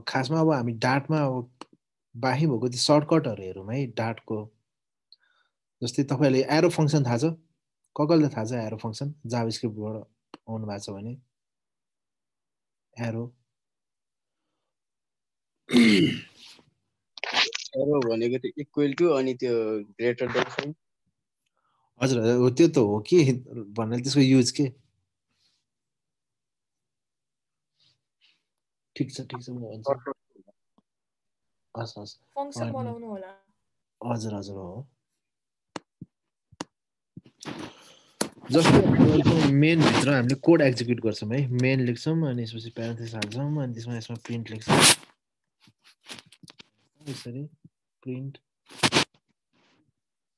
खासमा अब हामी डाटमा अब बाहिर भएको त्यो सर्टकटहरू हेरौँ है डाटको जस्तै तपाईँहरूले एरो फङ्सन थाहा छ कसले थाहा छ एरो फङ्सन जाभास्क्रिप्टबाट आउनु भएको छ भने एरो एरो भनेको त्यो इक्वल टु अनि त्यो ग्रेटर देन साइन हजुर हो त्यो त हो कि भन्नाले त्यसको युज के ठिक छ म भन्छु हस् हस् फङ्सन बनाउनु होला हजुर हजुर हो जस्तो मेन भित्र हामीले कोड एक्जिक्युट गर्छौँ है मेन लेख्छौँ अनि यसपछि प्यारेन्थेसिस हाल्छौँ अनि त्यसमा यसमा प्रिन्ट लेख्छौँ यसरी प्रिन्ट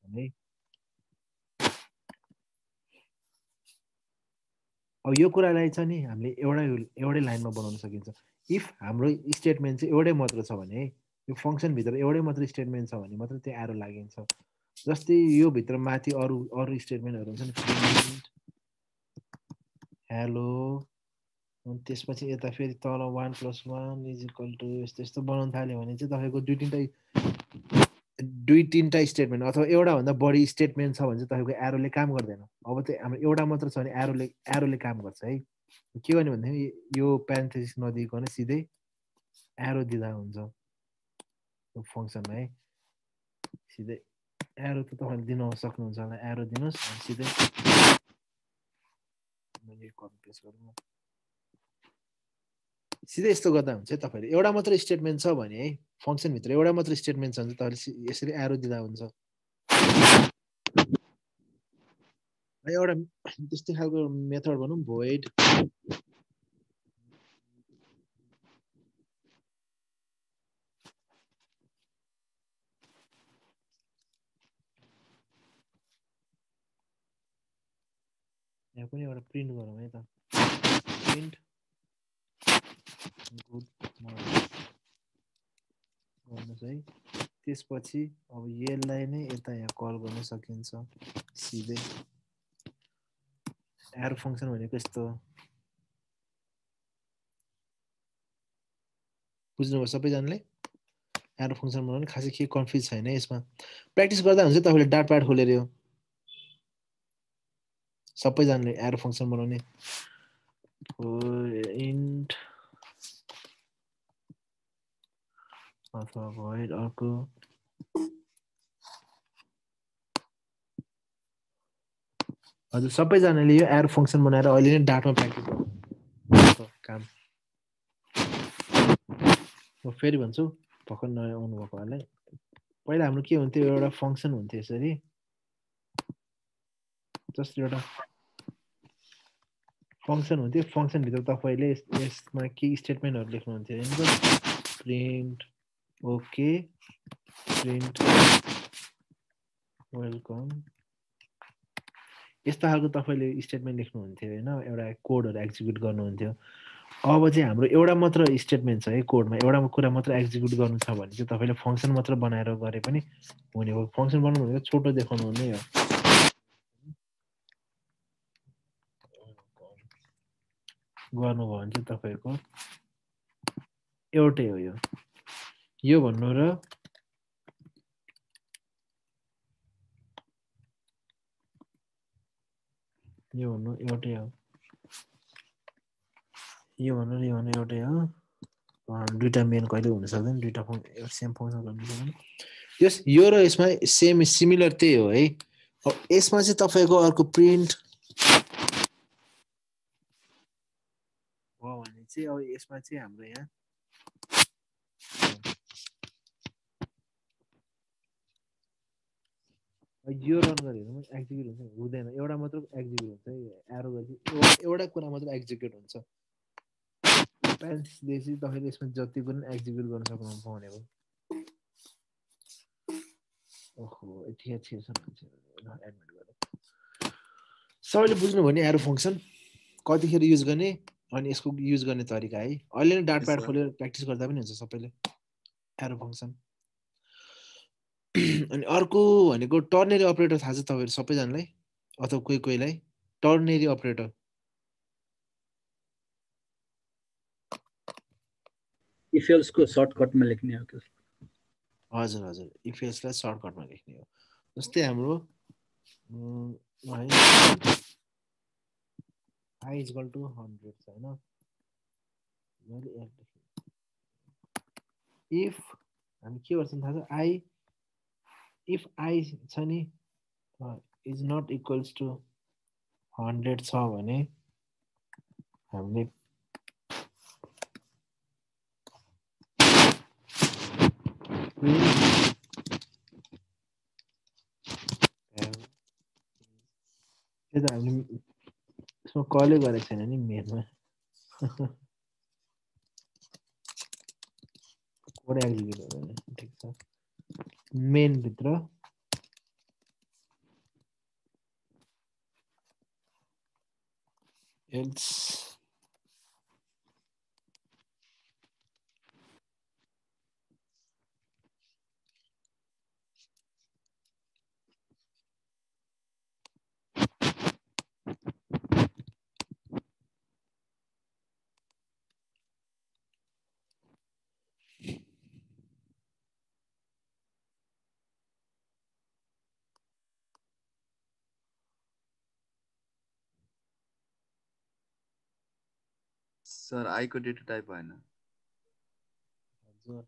है अब यो कुरालाई चाहिँ नि हामीले एउटै लाइनमा बनाउन सकिन्छ इफ हाम्रो स्टेटमेन्ट चाहिँ एउटै मात्र छ भने यो फङ्सनभित्र एउटै मात्र स्टेटमेन्ट छ भने मात्र त्यो एरो लागिन्छ जस्तै यो भित्र माथि अरू स्टेटमेन्टहरू हुन्छ नि हेलो अनि त्यसपछि यता फेरि तल 1 + 1 = यस्तो यस्तो बनाउन थाल्यो भने चाहिँ तपाईँको दुई तिनवटा स्टेटमेन्ट अथवा एउटाभन्दा बढी स्टेटमेन्ट छ भने चाहिँ तपाईँको एरोले काम गर्दैन अब त्यो हाम्रो एउटा मात्र छ भने एरोले काम गर्छ है के गर्ने भन्दाखेरि यो प्यारेन्थेसिस नदिइकन सिधै एरो दिँदा हुन्छ यो फङ्सनमा है सिधै एरो त तपाईँले दिन सक्नुहुन्छ होला एरो दिनुहोस् सिधै सिधै यस्तो गर्दा हुन्छ तपाईँले एउटा मात्र स्टेटमेन्ट छ भने है फङ्सनभित्र एउटा मात्र स्टेटमेन्ट छ भने तपाईँले यसरी एरो दिँदा हुन्छ एउटा त्यस्तै खालको मेथड भनौँ भोइड यहाँ पनि एउटा प्रिन्ट गरौँ है त प्रिन्ट गुड मर्निङ गर्नुहोस् है त्यसपछि अब यसलाई नै यता यहाँ कल गर्न सकिन्छ सिधै एरो फङ्सन भनेको यस्तो बुझ्नुभयो सबैजनाले एरो फङ्सन बनाउने खासै के कन्फ्युज छैन यसमा प्र्याक्टिस गर्दा हुन्छ तपाईँले डाट प्याड खोलेर यो सबैजनाले एरो फङ्सन बनाउने इन्ट अथवा भोइड अर्को हजुर सबैजनाले यो एरो फङ्सन बनाएर अहिले नै डाटमा प्र्याक्टिस गर्नु काम म फेरि भन्छु भर्खर नयाँ आउनुभएकोहरूलाई पहिला हाम्रो के हुन्थ्यो एउटा फङ्सन हुन्थ्यो यसरी जस्तो एउटा फङ्सन हुन्थ्यो फङ्सनभित्र तपाईँले यसमा के स्टेटमेन्टहरू लेख्नुहुन्थ्यो होइन प्रिन्ट ओके प्रिन्ट वेलकम यस्तो खालको तपाईँले स्टेटमेन्ट लेख्नुहुन्थ्यो होइन एउटा कोडहरू एक्जिक्युट गर्नुहुन्थ्यो अब चाहिँ हाम्रो एउटा मात्र स्टेटमेन्ट छ है कोडमा एउटा कुरा मात्र एक्जिक्युट गर्नु छ भने चाहिँ तपाईँले फङ्सन मात्र बनाएर गरे पनि हुने हो फङ्सन बनाउनु भनेको छोटो देखाउनु नै हो गर्नुभयो भने चाहिँ तपाईँको एउटै हो यो भन्नु र यो भन्नु एउटै हो यो भन्नु र यो भन्नु एउटै हो दुईटा मेन कहिले हुन सक्दैन दुईटा सेम फङ्सन गर्नु सक्दैन यस यो र यसमा सेम सिमिलर त्यही हो है अब यसमा चाहिँ तपाईँको अर्को प्रिन्ट भयो भने चाहिँ अब यसमा चाहिँ हाम्रो यहाँ यो रन गरेर एक्जिक्युट हुन्छ हुँदैन एउटा मात्र एक्जिक्युट हुन्छ एरो एउटा कुरा मात्र एक्जिक्युट हुन्छ प्यारेन्थेसिसले तपाईँले यसमा जति पनि एक्जिक्युट गर्न सक्नुहुन्छ भनेको ओहो यति छ एडमिट गरेँ सबैले बुझ्नुभयो नि एरो फङ्सन कतिखेर युज गर्ने अनि यसको युज गर्ने तरिका है अहिले नै डाट प्याड खोलेर प्र्याक्टिस गर्दा पनि हुन्छ सबैले एरो फङ्सन अनि अर्को भनेको टर्नेरी अपरेटर थाहा छ तपाईँहरू सबैजनालाई अथवा कोहीलाई टर्नेरी अपरेटर इफ एल्स को सर्टकटमा लेख्ने हो कि हजुर हजुर इफ एल्सलाई सर्टकटमा लेख्ने हो जस्तै हाम्रो I is equal to 100 छ हैन मैले if हामी के गर्छौं थाहा छ I if I छ नि is not equals to 100 छ भने हामीले त्यो त हामीले यसमा कलै गरेको छैन नि मेनमा कोड एक्जिक्युट हुँदैन ठिक छ मेन भित्र else सर आई को डेटा टाइप भएन हजुर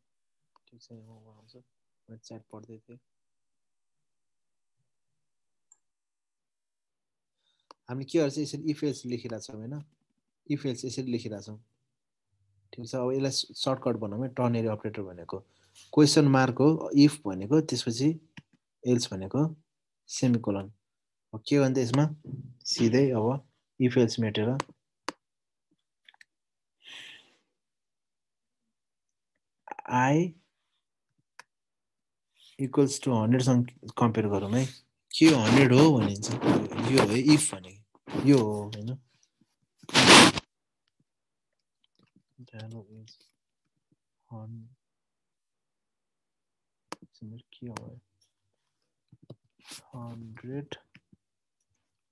ठिक छ म आउँछु म च्याट पढ्दै थिएँ हामीले के गर्छ यसरी इफ एल्स लेखिरहेको छौँ हैन इफ एल्स यसरी लेखिरहेको छौँ ठिक छ अब यसलाई सर्टकट बनाउँ है टर्नरी अपरेटर भनेको क्वेसन मार्क हो इफ भनेको त्यसपछि एल्स भनेको सेमिकोलन अब के भन्दा यसमा सिधै अब if else meter I equals to 100 सँग कम्पेयर गरौँ है के 100 हो भनिन्छ यो हो इफ भनेको यो हो हैन value is 100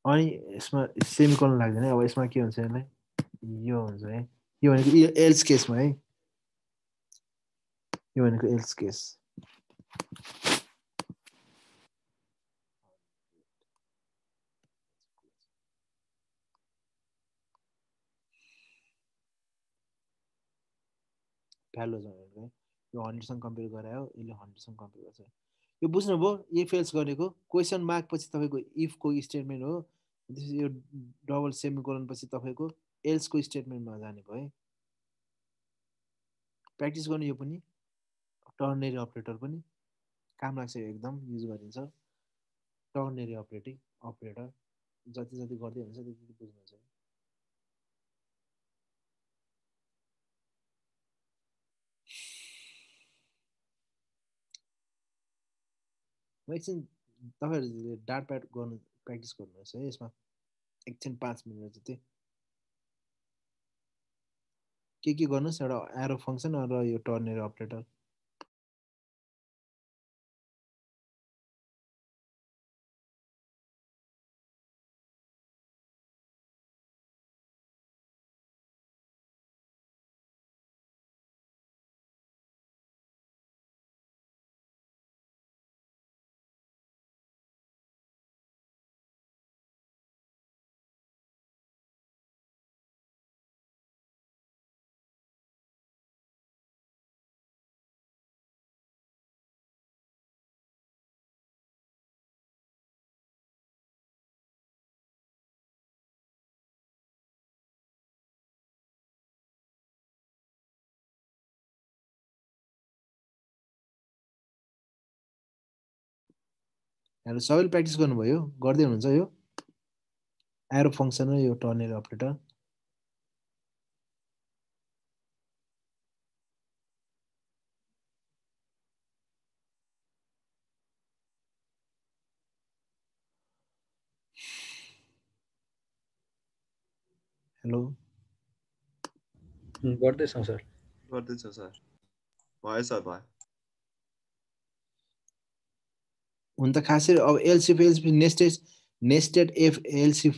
अनि यसमा सेमिकोलन लाग्दैन अब यसमा के हुन्छ यसलाई यो हुन्छ है यो भनेको एल्स केसमा है यो भनेको एल्स केस भ्यालु भनेको यो 100 सँग कम्पेयर गरायो यसले 100 सँग कम्पेयर गर्छ यो बुझ्नुभयो इफ एल्स गरेको क्वेसन मार्क पछि तपाईको इफ को स्टेटमेन्ट हो त्यसपछि यो डबल सेमिकोलन पछि तपाईको एल्स को स्टेटमेन्टमा जाने भयो है प्र्याक्टिस गर्नु यो पनि टर्नरी अपरेटर पनि काम लाग्छ यो एकदम युज गरिन्छ टर्नरी अपरेटर जति जति गर्दै हुन्छ त्यति बुझ्नुहुन्छ म एकछिन तपाईहरुले डाट प्याड गर्नु प्र्याक्टिस गर्नुहोस् है यसमा एकछिन 5 मिनेट जति के गर्नुहोस् एउटा एरो फंक्सन र यो टर्नरी अपरेटर यहाँहरु सबैले प्र्याक्टिस गर्नुभयो गर्दै हुनुहुन्छ यो एरो फंक्सन र यो टर्नरी अपरेटर हेलो गर्दैछौँ सर गर्दैछ सर भयो सर भयो हुन त खासै अब एलसिफ नेस्टेड एफ एलसिफ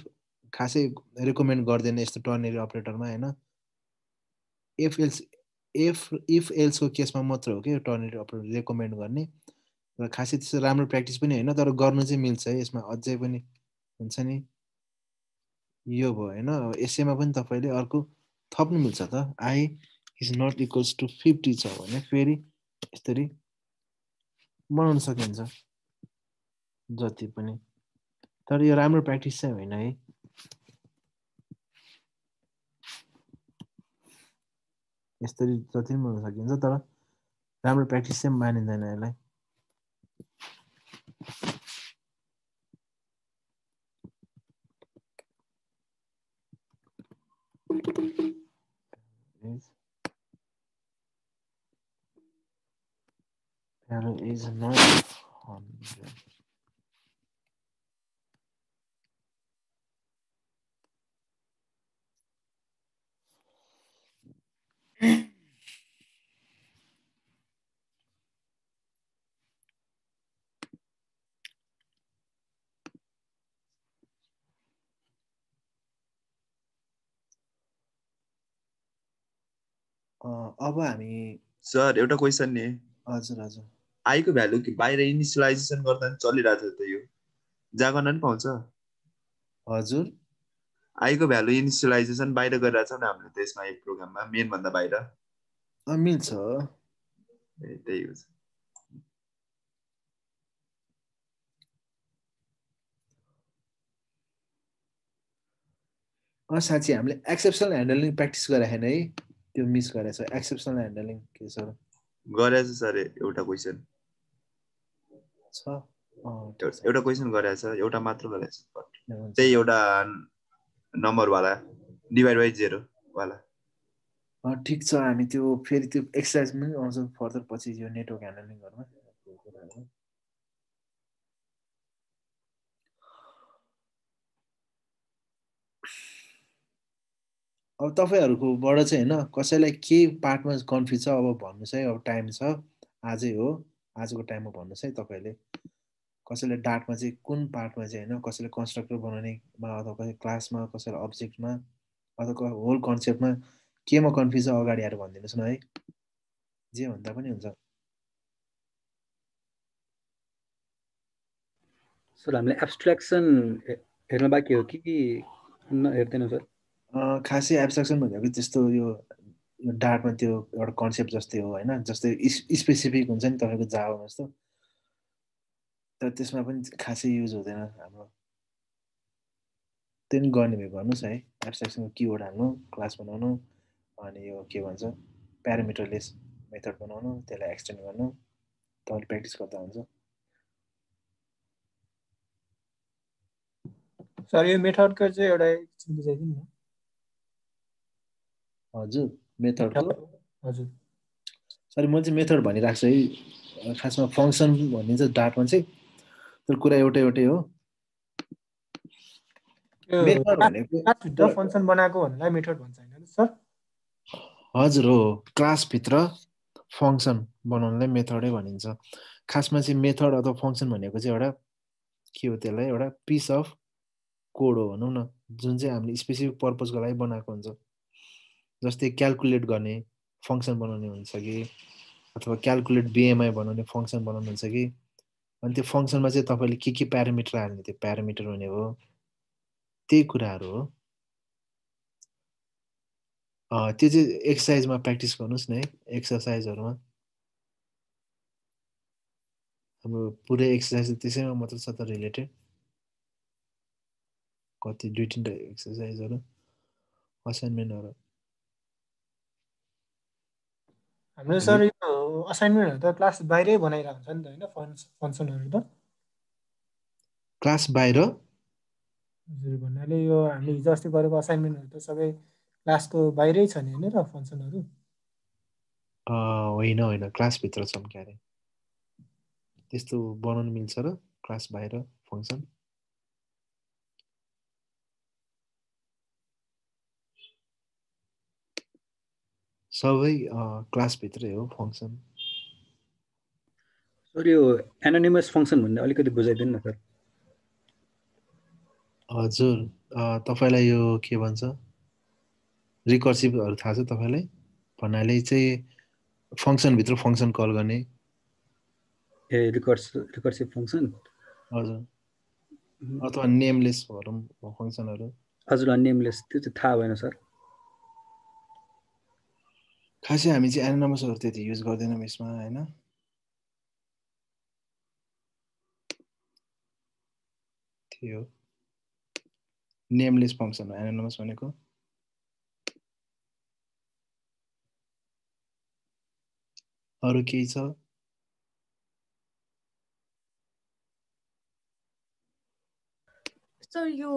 खासै रेकमेन्ड गर्दैन यस्तो टर्नरी अपरेटरमा हैन एफ इफ एल्सको केसमा मात्र हो कि यो टर्नेटिभ अपरेटर रेकमेन्ड गर्ने र खासै त्यस्तो राम्रो प्र्याक्टिस पनि होइन तर गर्नु चाहिँ मिल्छ है यसमा अझै पनि हुन्छ नि यो भयो होइन यसैमा पनि तपाईँले अर्को थप्नु मिल्छ त I is not equals to 50 छ भने फेरि यसरी बनाउन सकिन्छ जति पनि तर यो राम्रो प्र्याक्टिस चाहिँ होइन है यसरी जति पनि बनाउन सकिन्छ तर राम्रो प्र्याक्टिस चाहिँ मानिँदैन यसलाई value is not 100 अब हामी सर एउटा क्वेसन नि हजुर हजुर आई को भ्यालु बाहिर इनिसियलाइजेसन गर्दा नि चलिरहेको छ त यो जहाँ गर्न नि पाउँछ हजुर आई को भ्यालु इनिसियलाइजेसन बाहिर गरिरहेछौँ नि हामीले त्यसमा एक प्रोग्राममा मेन भन्दा बाहिर मिल्छ त्यही हो साँच्ची हामीले एक्सेप्सनल ह्यान्डलिङ प्र्याक्टिस गरे होइन है त्यो मिस गरेछ एक्सेप्सनल ह्यान्डलिङ के छ गरेछ सर एउटा क्वेसन छ एउटा क्वेसन गरेछ एउटा मात्र गरेछ त्यही एउटा नम्बरवाला डिभाइड बाइ 0 वाला ठिक छ हामी त्यो फेरि त्यो एक्सर्साइज पनि आउँछ फर्दर पछि यो नेटवर्क ह्यान्डलिङहरुमा अब तपाईहरुकोबाट चाहिँ हैन कसैलाई के पार्टमा कन्फ्युज छ अब भन्नुस् है अब टाइम छ आजै हो आजको टाइममा भन्नुस् है तपाईले कसैले डाटमा चाहिँ कुन पार्टमा चाहिँ हैन कसैले कन्स्ट्रक्टर बनाउनेमा अथवा कसैले क्लासमा कसैले अब्जेक्टमा अथवा होल कन्सेप्टमा केमा कन्फ्युज छ अगाडि आएर भनिदिनुस् न है जे भन्दा पनि हुन्छ सर हामीले एब्स्ट्र्याक्सन हेर्न बाँकी हो कि हेर्दैन सर खासै एब्स्ट्र्याक्सन भनेको त्यस्तो यो डाटमा त्यो एउटा कन्सेप्ट जस्तै हो हैन जस्तै स्पेसिफिक हुन्छ नि तपाईको जावामा जस्तो तर त्यसमा पनि खासै युज हुँदैन हाम्रो त्यही गर्ने भए गर्नुस् है एब्स्ट्र्याक्सनको किवर्ड हाल्नु क्लास बनाउनु अनि यो के भन्छ प्यारामिटरलेस मेथड बनाउनु त्यसलाई एक्सटेन्ड गर्नु तपाईले प्र्याक्टिस गर्दा हुन्छ सर यो मेथडको चाहिँ एउटा एकछिन बुझाइदिनु न हजुर मेथडको हजुर सरी म चाहिँ मेथड भनिराख्छु है खासमा फंक्सन भनिन्छ डाटमा चाहिँ तर कुरा एउटै हो मेथड भनेको क्लासभित्र फंक्सन बनाएको भन्नेलाई मेथड भन्छ हैन सर हजुर हो क्लास भित्र फंक्सन बनाउनलाई मेथडै भनिन्छ खासमा चाहिँ मेथड अथवा फंक्सन भनेको चाहिँ एउटा के हो त्यसलाई एउटा पिस अफ कोड हो भनौं न जुन चाहिँ हामीले स्पेसिफिक पर्पजको लागि बनाएको हुन्छ जस्तै क्याल्कुलेट गर्ने फंक्सन बनाउने हुन्छ कि अथवा क्याल्कुलेट बीएमआई बनाउने फंक्सन बनाउनु हुन्छ कि अनि त्यो फंक्सनमा चाहिँ तपाईले के प्यारामिटर हाल्ने त्यो प्यारामिटर भनेको त्यही कुराहरु हो त्यो चाहिँ एक्सरसाइजमा प्र्याक्टिस गर्नुस् न है एक्सरसाइजहरुमा हाम्रो पुरै एक्सरसाइज त्यसैमा मात्र छ त रिलेटेड कति दुई तीनटा एक्सरसाइजहरु असाइनमेन्टहरु हाम्रो सर यो असाइनमेन्टहरु त क्लास बाहिरै बनाइरहेको हुन्छ नि त हैन फंक्सनहरु त क्लास बाहिर हजुर भन्नाले यो हामीले हिजो अस्ति गरेको असाइनमेन्टहरु त सबै क्लासको बाहिरै छ नि हैन र फंक्सनहरु होइन क्लास भित्र छन् क्यारे त्यस्तो बनाउन मिल्छ र क्लास बाहिर फंक्सन सबै क्लास भित्रै हो फंक्सन सर यो एनोनिमस फंक्सन भन्ने अलिकति बुझाइदिनु न सर हजुर तपाईलाई यो के भन्छ रिकर्सिभहरु थाहा छ तपाईलाई भन्नाले चाहिँ फङ्सनभित्र फङ्सन कल गर्ने ए रिकर्सिभ फङ्सन हजुर अथवा नेमलेस भनौँ फङ्सनहरू हजुर नेमलेस त्यो चाहिँ थाहा भएन सर खासै हामी चाहिँ एनोनमसहरू त्यति युज गर्दैनौँ यसमा होइन थियो नेमलेस फङ्सन हो एनोनमस भनेको अरू केही छ सर यो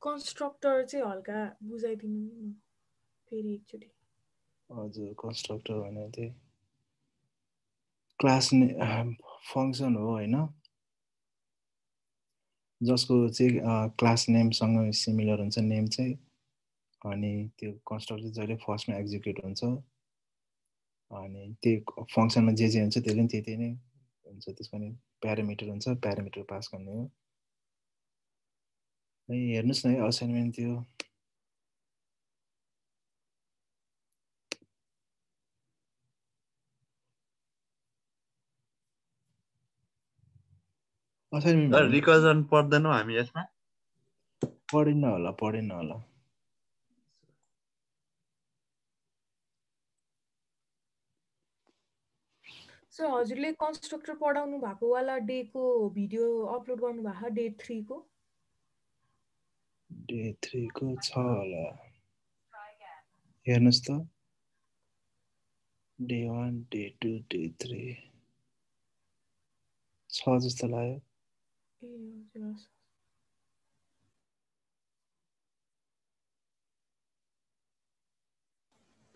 कन्स्ट्रक्टर चाहिँ हल्का बुझाइदिनु न फेरि एकचोटि हजुर कन्स्ट्रक्टर भनेको चाहिँ क्लास फङ्सन हो होइन जसको चाहिँ क्लास नेमसँग सिमिलर हुन्छ नेम चाहिँ अनि त्यो कन्स्ट्रक्टर जहिले फर्स्टमा एक्जिक्युट हुन्छ अनि त्यो फङ्सनमा जे हुन्छ त्यसले पनि त्यति नै हुन्छ त्यसको नि प्यारामिटर हुन्छ प्यारामिटर पास गर्ने हो हेर्नुहोस् न है असाइनमेन्ट त्यो असाइनमेन्ट रिकर्जन पढ्दैनौँ हामी यसमा पढेन होला सर हजुरले कन्स्ट्रक्टर पढाउनु भएको वाला डेको भिडियो अपलोड गर्नु भएको डे 3 को डे 3 को छ होला हेर्नुहोस् त डे 1 डे 2 डे 3 छ जस्तो लाग्यो ए हजुर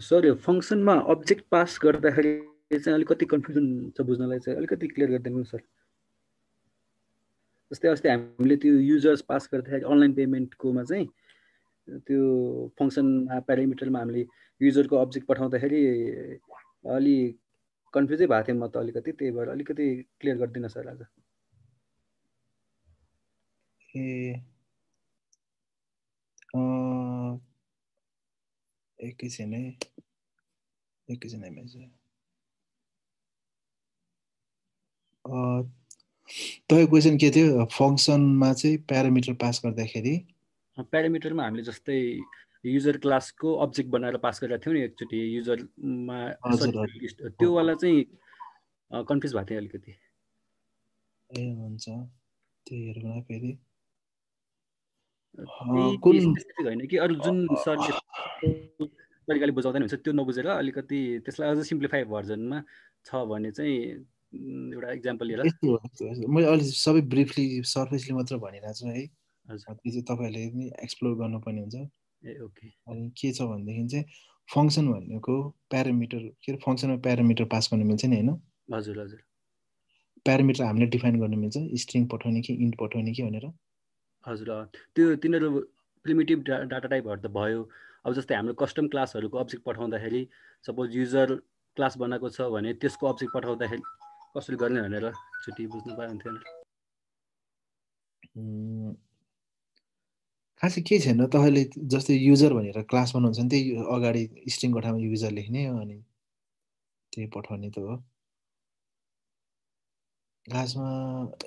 सर यो फङ्सनमा अब्जेक्ट पास गर्दाखेरि चाहिँ अलिकति कन्फ्युजन छ बुझ्नलाई चाहिँ अलिकति क्लियर गरिदिनु सर जस्तै अस्ति हामीले त्यो युजर्स पास गर्दाखेरि अनलाइन पेमेन्टकोमा चाहिँ त्यो फङ्सनमा प्यारामिटरमा हामीले युजरको अब्जेक्ट पठाउँदाखेरि अलि कन्फ्युजै भएको थिएँ म त अलिकति त्यही भएर अलिकति क्लियर गरिदिनु सर आज ए एकैछिन है तपाईँको क्वेसन के थियो फङ्सनमा चाहिँ प्यारामिटर पास गर्दाखेरि प्यारामिटरमा हामीले जस्तै युजर क्लासको अब्जेक्ट बनाएर पास गरेका थियौँ नि एकचोटि युजरमा त्यो वाला चाहिँ कन्फ्युज भएको थियो अलिकति ए हुन्छ त्यही हेरौँ फेरि स्पेसिफिक होइन कि अरू जुन सरले तरिकाले बुझाउँदैन हुन्छ त्यो नबुझेर अलिकति त्यसलाई अझ सिम्प्लिफाई भर्जनमा छ भने चाहिँ एउटा इक्जाम्पल लिएर मैले अलि सबै ब्रिफली सर्फेसली मात्र भनिरहेको छु है हजुर त्यो चाहिँ तपाईँहरूले पनि एक्सप्लोर गर्नुपर्ने हुन्छ ए ओके अनि के छ भनेदेखि चाहिँ फङ्सन भनेको प्यारामिटर के अरे फङ्सनमा प्यारामिटर पास गर्न मिल्छ नि होइन हजुर हजुर प्यारामिटर हामीले डिफाइन गर्न मिल्छ स्ट्रिङ पठाउने कि इन्ट पठाउने कि भनेर हजुर त्यो तिनीहरू प्रिमिटिभ डाटा टाइपहरू त भयो अब जस्तै हाम्रो कस्टम क्लासहरूको अब्जेक्ट पठाउँदाखेरि सपोज युजर क्लास बनाएको छ भने त्यसको अब्जेक्ट पठाउँदाखेरि कसरी गर्ने भनेर एकचोटि बुझ्नु पायो हुन्थ्यो खासै केही छैन तपाईँले जस्तै युजर भनेर क्लास बनाउँछ नि त्यही अगाडि स्ट्रिङको ठाउँमा युजर लेख्ने अनि त्यही पठाउने त हो खासमा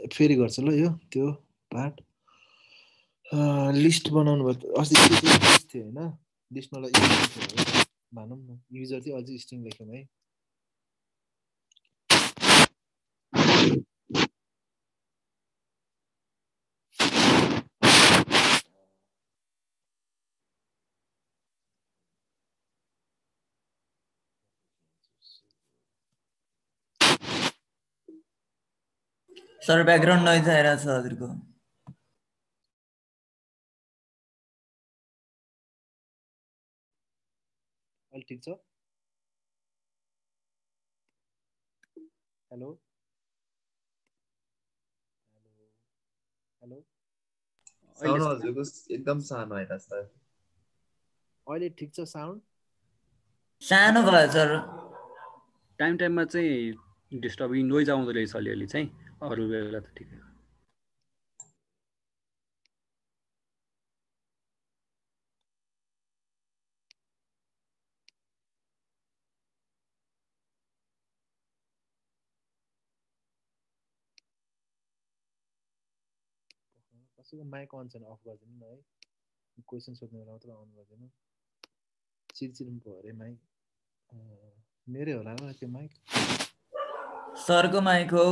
फेरि गर्छ ल यो त्यो पार्ट लिस्ट बनाउनु भयो अस्ति लिस्ट थियो होइन लिस्टमा भनौँ न युजर चाहिँ अझै स्ट्रिङ लेख्यौँ है सर ब्याकग्राउन्ड नोइज आइरहेको छ हजुरको अहिले ठिक छ हेलो साउन्ड हजुरको एकदम सानो आइरहेको छ अहिले ठिक छ साउन्ड सानो भयो सर टाइममा चाहिँ डिस्टर्बिङ नोइज आउँदो रहेछ अलिअलि चाहिँ अरू बेला त ठिकै हो कसैको माइक अन छैन अफ गरिदिनु न है क्वेसन सोध्ने बेला मात्र अन गरिदिनु चिरचिर पो अरे माइक मेरै होला र त्यो माइक सरको माइक हो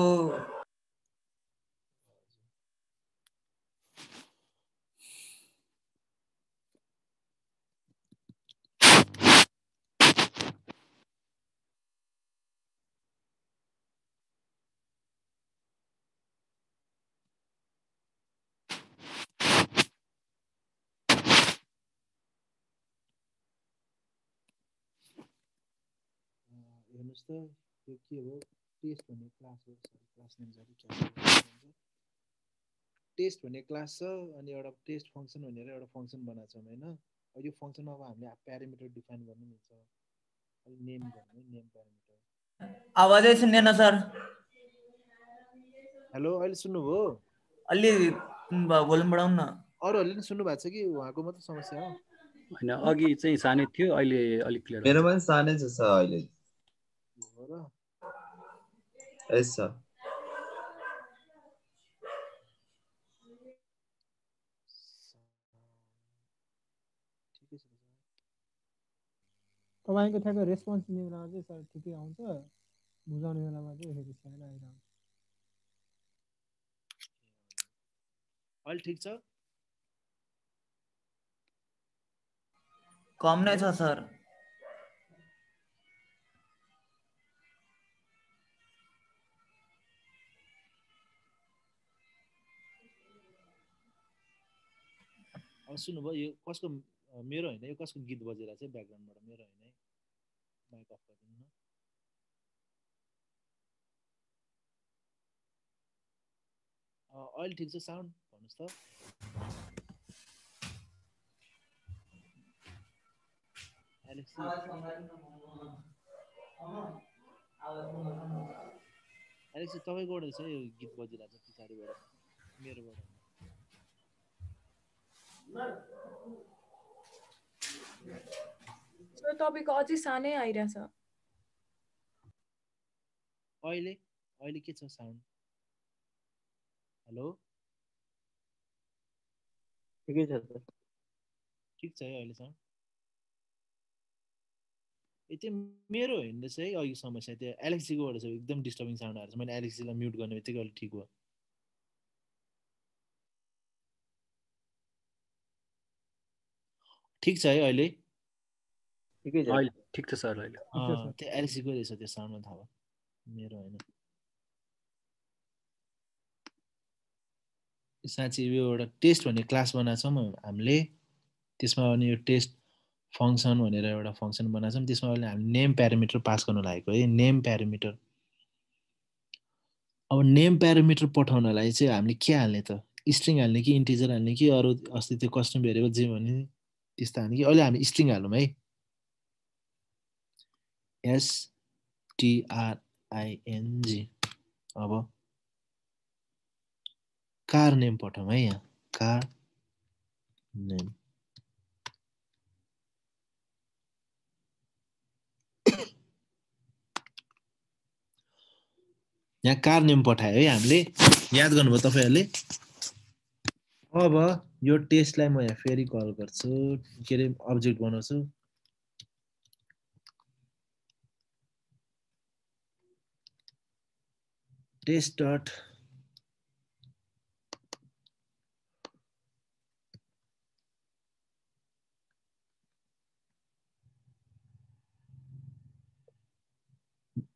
हेर्नुहोस् त त्यो के हो टेस्ट भन्ने क्लास हो क्लास नेम छ टेस्ट भन्ने क्लास छ अनि एउटा टेस्ट फङ्सन भनेर एउटा फङ्सन बनाएको छौँ होइन यो फङ्सनमा अब हामीले प्यारामिटर डिफाइन गर्नु मिल्छ अनि नेम गर्नु नेम प्यारामिटर आवाजै सुन्दैन सर हेलो अहिले सुन्नुभयो अलि भोल्युम बढाउनु न अरूहरूले पनि सुन्नु भएको छ कि उहाँको मात्र समस्या हो होइन अघि चाहिँ सानै थियो अहिले अलिक क्लियर मेरोमा पनि सानै छ सर अहिले हो र यस सर ठिकै छ तपाईँको ठ्याक्क रेस्पोन्स दिने बेलामा चाहिँ सर ठिकै आउँछ बुझाउने बेलामा चाहिँ फेरि सानो आइरहन्छ अहिले ठिक छ कम नै छ सर अब सुन्नुभयो यो कसको मेरो होइन यो कसको गीत बजिरहेको छ ब्याकग्राउन्डबाट मेरो होइन है माइक अफ गरिदिनु न अहिले ठिक छ साउन्ड भन्नुहोस् त एलेक्सी एलेक्सी तपाईँकोबाट छ यो गीत बजिरहेको छ पछाडिबाट मेरोबाट सर तपाईँको अझै सानै आइरहेछ अहिले अहिले के छ साउन्ड हेलो ठिकै छ सर ठिक छ है अहिले साउन्ड त्यो मेरो होइन रहेछ है अघि समस्या त्यो एलेक्सीकोबाट छ एकदम डिस्टर्बिङ साउन्ड आएर मैले एलेक्सीलाई म्युट गर्ने बित्तिकै अलिक ठिक भयो ठिक छ है अहिले ठिकै छ अहिले ठिक छ सर अहिले त्यो एलेक्सीको रहेछ त्यो साउन्डमा थाहा भयो मेरो होइन साँच्ची यो एउटा टेस्ट भन्ने क्लास बनाएको छौँ हामीले त्यसमा अनि यो टेस्ट फङ्सन भनेर एउटा फङ्सन बनाएको छौँ त्यसमा अहिले हामीले नेम प्यारामिटर पास गर्नु लागेको है नेम प्यारामिटर अब नेम प्यारामिटर पठाउनलाई चाहिँ हामीले के हाल्ने त स्ट्रिङ हाल्ने कि इन्टिजर हाल्ने कि अरू अस्ति त्यो कस्टम भेरिएबल जे भने त्यस्तो हाल्ने कि अहिले हामी स्ट्रिङ हालौँ है STRING अब कार नेम पठाउँ है यहाँ कार नेम यहाँ कार नेम पठायो है हामीले याद गर्नुभयो तपाईँहरूले अब यो टेस्टलाई म यहाँ फेरि कल गर्छु के अरे अब्जेक्ट बनाउँछु टेस्ट डट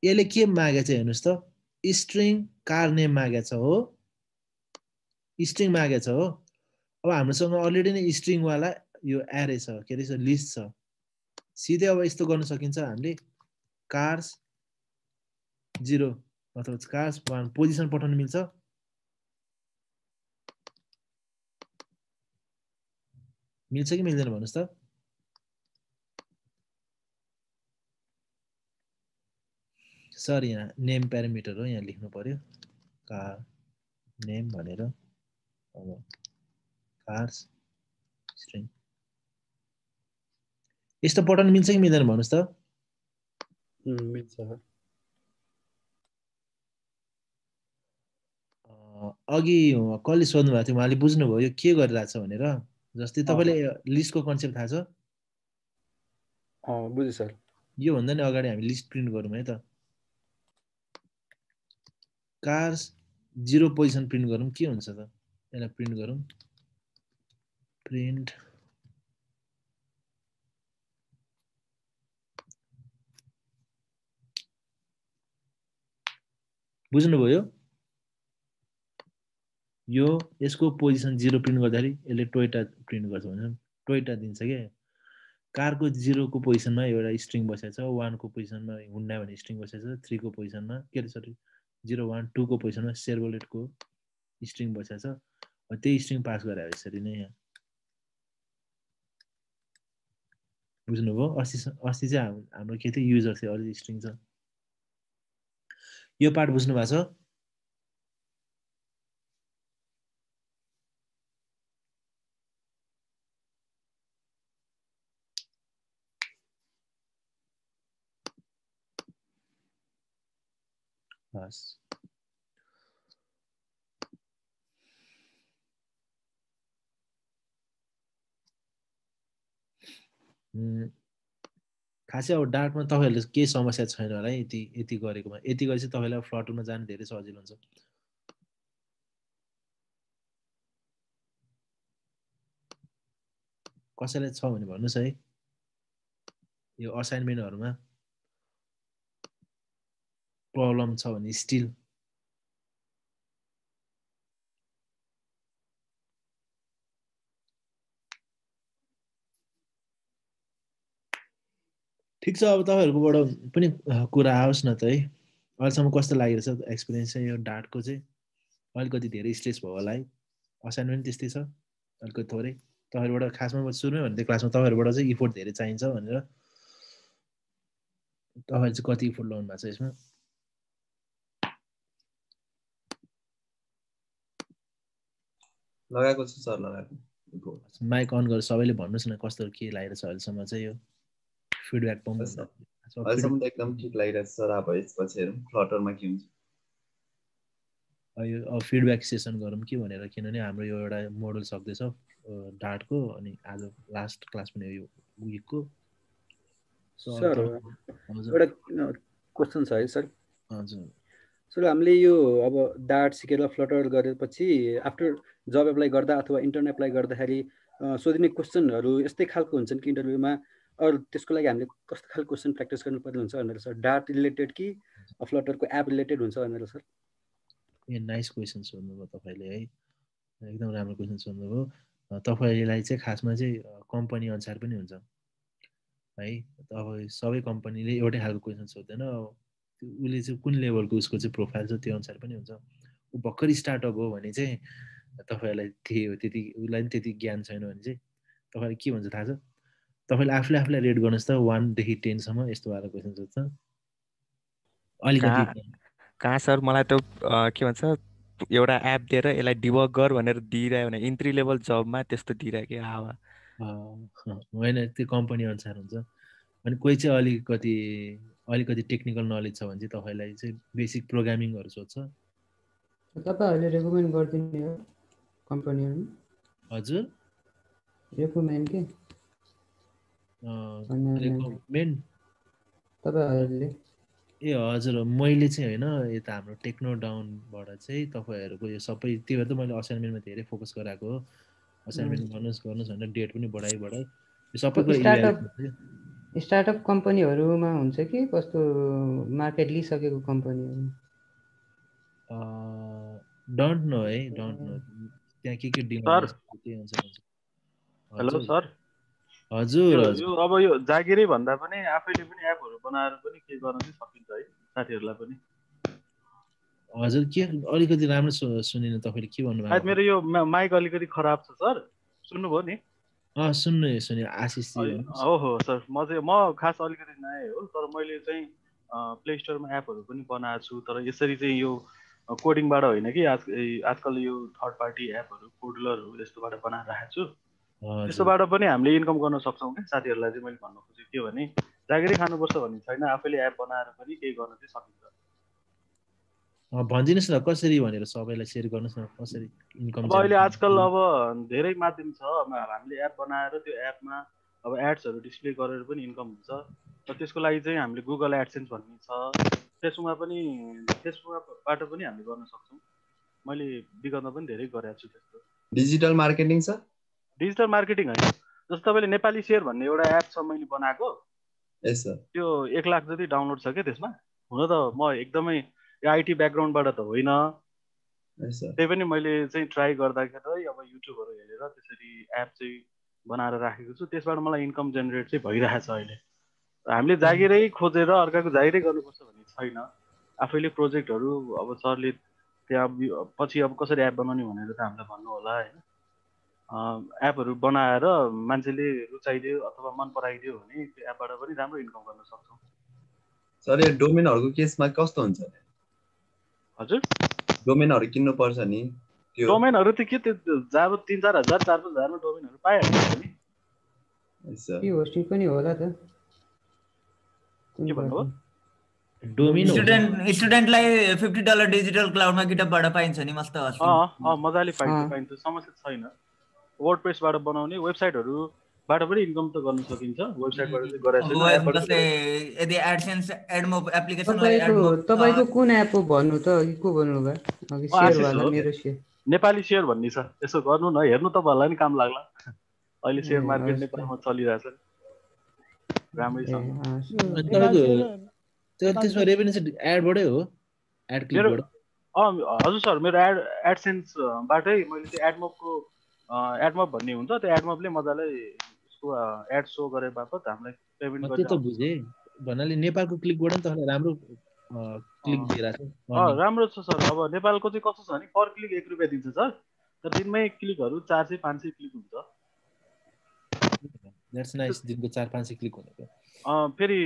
यसले के मागेछ हेर्नुहोस् त स्ट्रिङ कार नेम मागेछ हो स्ट्रिङ मागेछ हो अब हामीसँग अलरेडी नै स्ट्रिङवाला यो एरे छ के अरे लिस्ट छ सिधै अब यस्तो गर्न सकिन्छ हामीले कार्स 0 अथवा कार्स 1 पोजिसन पठाउन मिल्छ मिल्छ कि मिल्दैन भन्नुहोस् त सर यहाँ नेम प्यारामिटर हो यहाँ लेख्नु पर्यो कार नेम भनेर अब कार्स स्ट्रिङ यस्तो पठाउन मिल्छ कि मिल्दैन भन्नुहोस् त मिल्छ अघि कसले सोध्नु भएको थियो उहाँले बुझ्नुभयो यो के गरिरहेछ भनेर जस्तै तपाईँले लिस्टको कन्सेप्ट थाहा छ बुझेँ सर योभन्दा नि अगाडि हामी लिस्ट प्रिन्ट गरौँ है त कार्स 0 पोजिसन प्रिन्ट गरौँ के हुन्छ त यसलाई प्रिन्ट गरौँ प्रिन्ट बुझ्नुभयो यो यसको पोजिसन 0 प्रिन्ट गर्दाखेरि यसले टोयोटा प्रिन्ट गर्छ भने टोयोटा दिन्छ क्या कारको 0 को पोजिसनमा एउटा स्ट्रिङ बसेको छ 1 को पोजिसनमा हुन्डा भन्ने स्ट्रिङ बसेको छ 3 को पोजिसनमा के अरे सरी 0 1 2 को पोजिसनमा शेरवलेटको स्ट्रिङ बसेको छ त्यही स्ट्रिङ पास गरे यसरी नै यहाँ बुझ्नुभयो अस्ति चाहिँ हाम्रो के थियो युजर थियो अरु स्ट्रिङ छ यो पार्ट बुझ्नु भएको छ बस खासै अब डार्टमा तपाईहरुले केही समस्या छैन होला है यति गरेकोमा यति गरेपछि तपाईलाई फ्लटरमा जान धेरै सजिलो हुन्छ कसैलाई छ भने भन्नुस् है यो असाइनमेन्टहरुमा प्रब्लम छ भने स्टिल ठीक छ अब तपाईहरुकोबाट पनि कुरा आओस् न त है अहिलेसम्म कस्तो लागिरहेछ एक्सपिरियन्स चाहिँ यो डार्टको चाहिँ अलिकति धेरै स्ट्रेस भयो होला है असाइनमेन्ट त्यस्तै छ अलिकति थोरै तपाईहरुबाट खासमा सुरुमै भन्दै क्लासमा तपाईहरुबाट चाहिँ इफोर्ट धेरै चाहिन्छ भनेर तपाईहरुले चाहिँ कति इफोर्ट लाउनु भएको छ यसमा लगाएको छु सर लगाएको माइक अन गरेर सबैले भन्नुस् न कस्तो के लागिरहेछ अहिलेसम्म चाहिँ यो फिडब्याक पाउँ अहिलेसम्म त एकदम ठिक लागिरहेछ सर अब यसपछि हेरौँ फ्लटरमा के हुन्छ अब फिडब्याक सेसन गरौँ कि भनेर किनभने हाम्रो यो एउटा मोडल सक्दैछ डार्टको अनि आज लास्ट क्लास पनि यो विकको सर एउटा क्वेसन छ है सर हजुर सर हामीले यो अब डार्ट सिकेर फ्लटर गरेपछि आफ्टर जब एप्लाई गर्दा अथवा इन्टर्न एप्लाई गर्दाखेरि सोधिने क्वेसनहरू यस्तै खालको हुन्छन् कि इन्टरभ्यूमा अरू त्यसको लागि हामीले कस्तो खालको क्वेसन प्र्याक्टिस गर्नुपर्ने हुन्छ भनेर सर डार्ट रिलेटेड कि फ्लटरको एप रिलेटेड हुन्छ भनेर सर ए नाइस क्वेसन सोध्नुभयो तपाईँले है एकदम राम्रो क्वेसन सोध्नुभयो तपाईँलाई चाहिँ खासमा चाहिँ कम्पनी अनुसार पनि हुन्छ है अब सबै कम्पनीले एउटै खालको क्वेसन सोध्दैन उसले चाहिँ कुन लेभलको उसको चाहिँ प्रोफाइल छ त्यो अनुसार पनि हुन्छ ऊ भर्खर स्टार्टअप हो भने चाहिँ तपाईँहरूलाई त्यति उसलाई पनि त्यति ज्ञान छैन भने चाहिँ तपाईँलाई के भन्छ थाहा छ तपाईँले आफूलाई रेट गर्नुहोस् त 1 देखि 10 सम्म यस्तो वाला क्वेसन सोध्छ अलिकति कहाँ सर मलाई त के भन्छ एउटा एप दिएर यसलाई डिबग गर भनेर दिइरह्यो भने इन्ट्री लेभल जबमा त्यस्तो दिइरह्यो कि हावा होइन त्यो कम्पनी अनुसार हुन्छ अनि कोही चाहिँ अलिकति टेक्निकल नलेज छ भने चाहिँ तपाईँलाई चाहिँ बेसिक प्रोग्रामिङहरू सोध्छ तपाईहरुले रेकमेन्ड गर्दिनु हो कम्पनीहरु हजुर रेकमेन्ड के रेकमेन्ड तपाईहरुले ए हजुर मैले चाहिँ हैन यता हाम्रो टेक्नो डाउनबाट चाहिँ तपाईहरुको यो सबै त्यो भएर त मैले असाइनमेन्टमा धेरै फोकस गराएको हो असाइनमेन्ट गर्नुस् भनेर डेट पनि बढाइ यो सबैको स्टार्टअप कम्पनीहरुमा हुन्छ कि कस्तो मार्केट लिइसकेको कम्पनीहरु डोन्ट नो है डोन्ट नो त्यहाँ के डिमान्ड त्यही अनुसार हुन्छ हेलो सर हजुर यो अब यो जागिरै भन्दा पनि आफैले पनि एपहरु बनाएर पनि के गर्न चाहिँ सकिन्छ है साथीहरुलाई पनि हजुर के अलिकति राम्रो सुनिन तपाईले के भन्नु भएको मेरो यो माइक अलिकति खराब छ सर सुन्नुभयो नि सुन्नु आशिष हो सर म खास अलिकति नयाँ हो तर मैले चाहिँ प्ले स्टोरमा एपहरु पनि बनाएको छु तर यसरी चाहिँ यो कोडिङबाट होइन कि आजकल यो थर्ड पार्टी एपहरु कोडलरहरु यस्तोबाट बनाएर राखेको छु त्यसोबाट पनि हामीले इन्कम गर्न सक्छौं के साथीहरुलाई चाहिँ मैले भन्न खोजेको के भने जागिरै खानुपर्छ भन्ने छैन आफैले एप बनाएर पनि केही गर्न चाहिँ सकिन्छ भनिदिनुहोस् न कसरी भनेर सबैलाई सेयर गर्नुहोस् न कसरी इन्कम अब अहिले आजकल अब धेरै माध्यम छ हामीले एप बनाएर त्यो एपमा अब एड्सहरू डिस्प्ले गरेर पनि इन्कम हुन्छ र त्यसको लागि चाहिँ हामीले गुगल एडसेन्स भन्ने छ फेसबुकबाट पनि हामीले गर्न सक्छौँ मैले विगतमा पनि धेरै गरेको छु त्यस्तो डिजिटल मार्केटिङ छ डिजिटल मार्केटिङ होइन जस्तो तपाईँले नेपाली सेयर भन्ने एउटा एप छ मैले बनाएको त्यो 1 लाख जति डाउनलोड छ क्या त्यसमा हुन त म एकदमै आइटी ब्याकग्राउन्डबाट त होइन त्यही पनि मैले चाहिँ ट्राई गर्दाखेरि अब युट्युबहरू हेरेर त्यसरी एप चाहिँ बनाएर राखेको छु त्यसबाट मलाई इन्कम जेनेरेट चाहिँ भइरहेछ अहिले हामीले जागिरै खोजेर अर्काको जागिरै गर्नुपर्छ भन्ने छैन आफैले प्रोजेक्टहरू अब सरले त्यहाँ पछि अब कसरी एप बनाउने भनेर त हामीलाई भन्नु होला होइन एपहरू बनाएर मान्छेले रुचाइदियो अथवा मन पराइदियो भने त्यो एपबाट पनि राम्रो इन्कम गर्न सक्छौँ सर यो डोमेनहरूको केसमा कस्तो हुन्छ हजुर डोमेनहरू किन्नु पर्छ नि त्यो डोमेनहरू त के त्यो जब 3-4 हजार 4-5 हजारमा डोमेनहरू पाइहाल्छ नि के होस्टिङ पनि होला त के भन्नुभयो डोमेन स्टुडेन्टलाई $50 डिजिटल क्लाउडमा गिटअपबाट पाइन्छ नि मस्त मजाले पाइन्छ समस्या छैन वर्डप्रेसबाट बनाउने वेबसाइटहरूबाट पनि इन्कम त गर्न सकिन्छ वेबसाइटबाट चाहिँ गराएको जस्तै यदि एडसेन्स एडमोब एप्लिकेसन तपाईको कुन एप हो भन्नु त को भन्नु भयो अघि शेयर वाला मेरो शेयर नेपाली शेयर भन्ने छ यसो गर्नु न हेर्नु तपाईहरुलाई नि काम लाग्ला अहिले शेयर मार्केट नेपालमा चलिरहेछ राम्रै छ त्यसमा रेभेन्यू चाहिँ एडबाटै हो एड क्लिकबाट हजुर सर मेरो एडसेन्स बाटै मैले चाहिँ एडमोब भन्ने हुन्छ त्यो एडमोबले मजाले उसको एड शो गरे बापत हामीलाई पेमेन्ट गर्छ त्यो त बुझे भन्नाले नेपालको क्लिकबाट नि त राम्रो क्लिक दिइराछ राम्रो छ सर अब नेपालको चाहिँ कस्तो छ भने पर क्लिक 1 रुपैयाँ दिन्छ सर तर दिनमै क्लिकहरू 400-500 क्लिक हुन्छ द्याट्स नाइस दिनको 400-500 क्लिक भनेको फेरि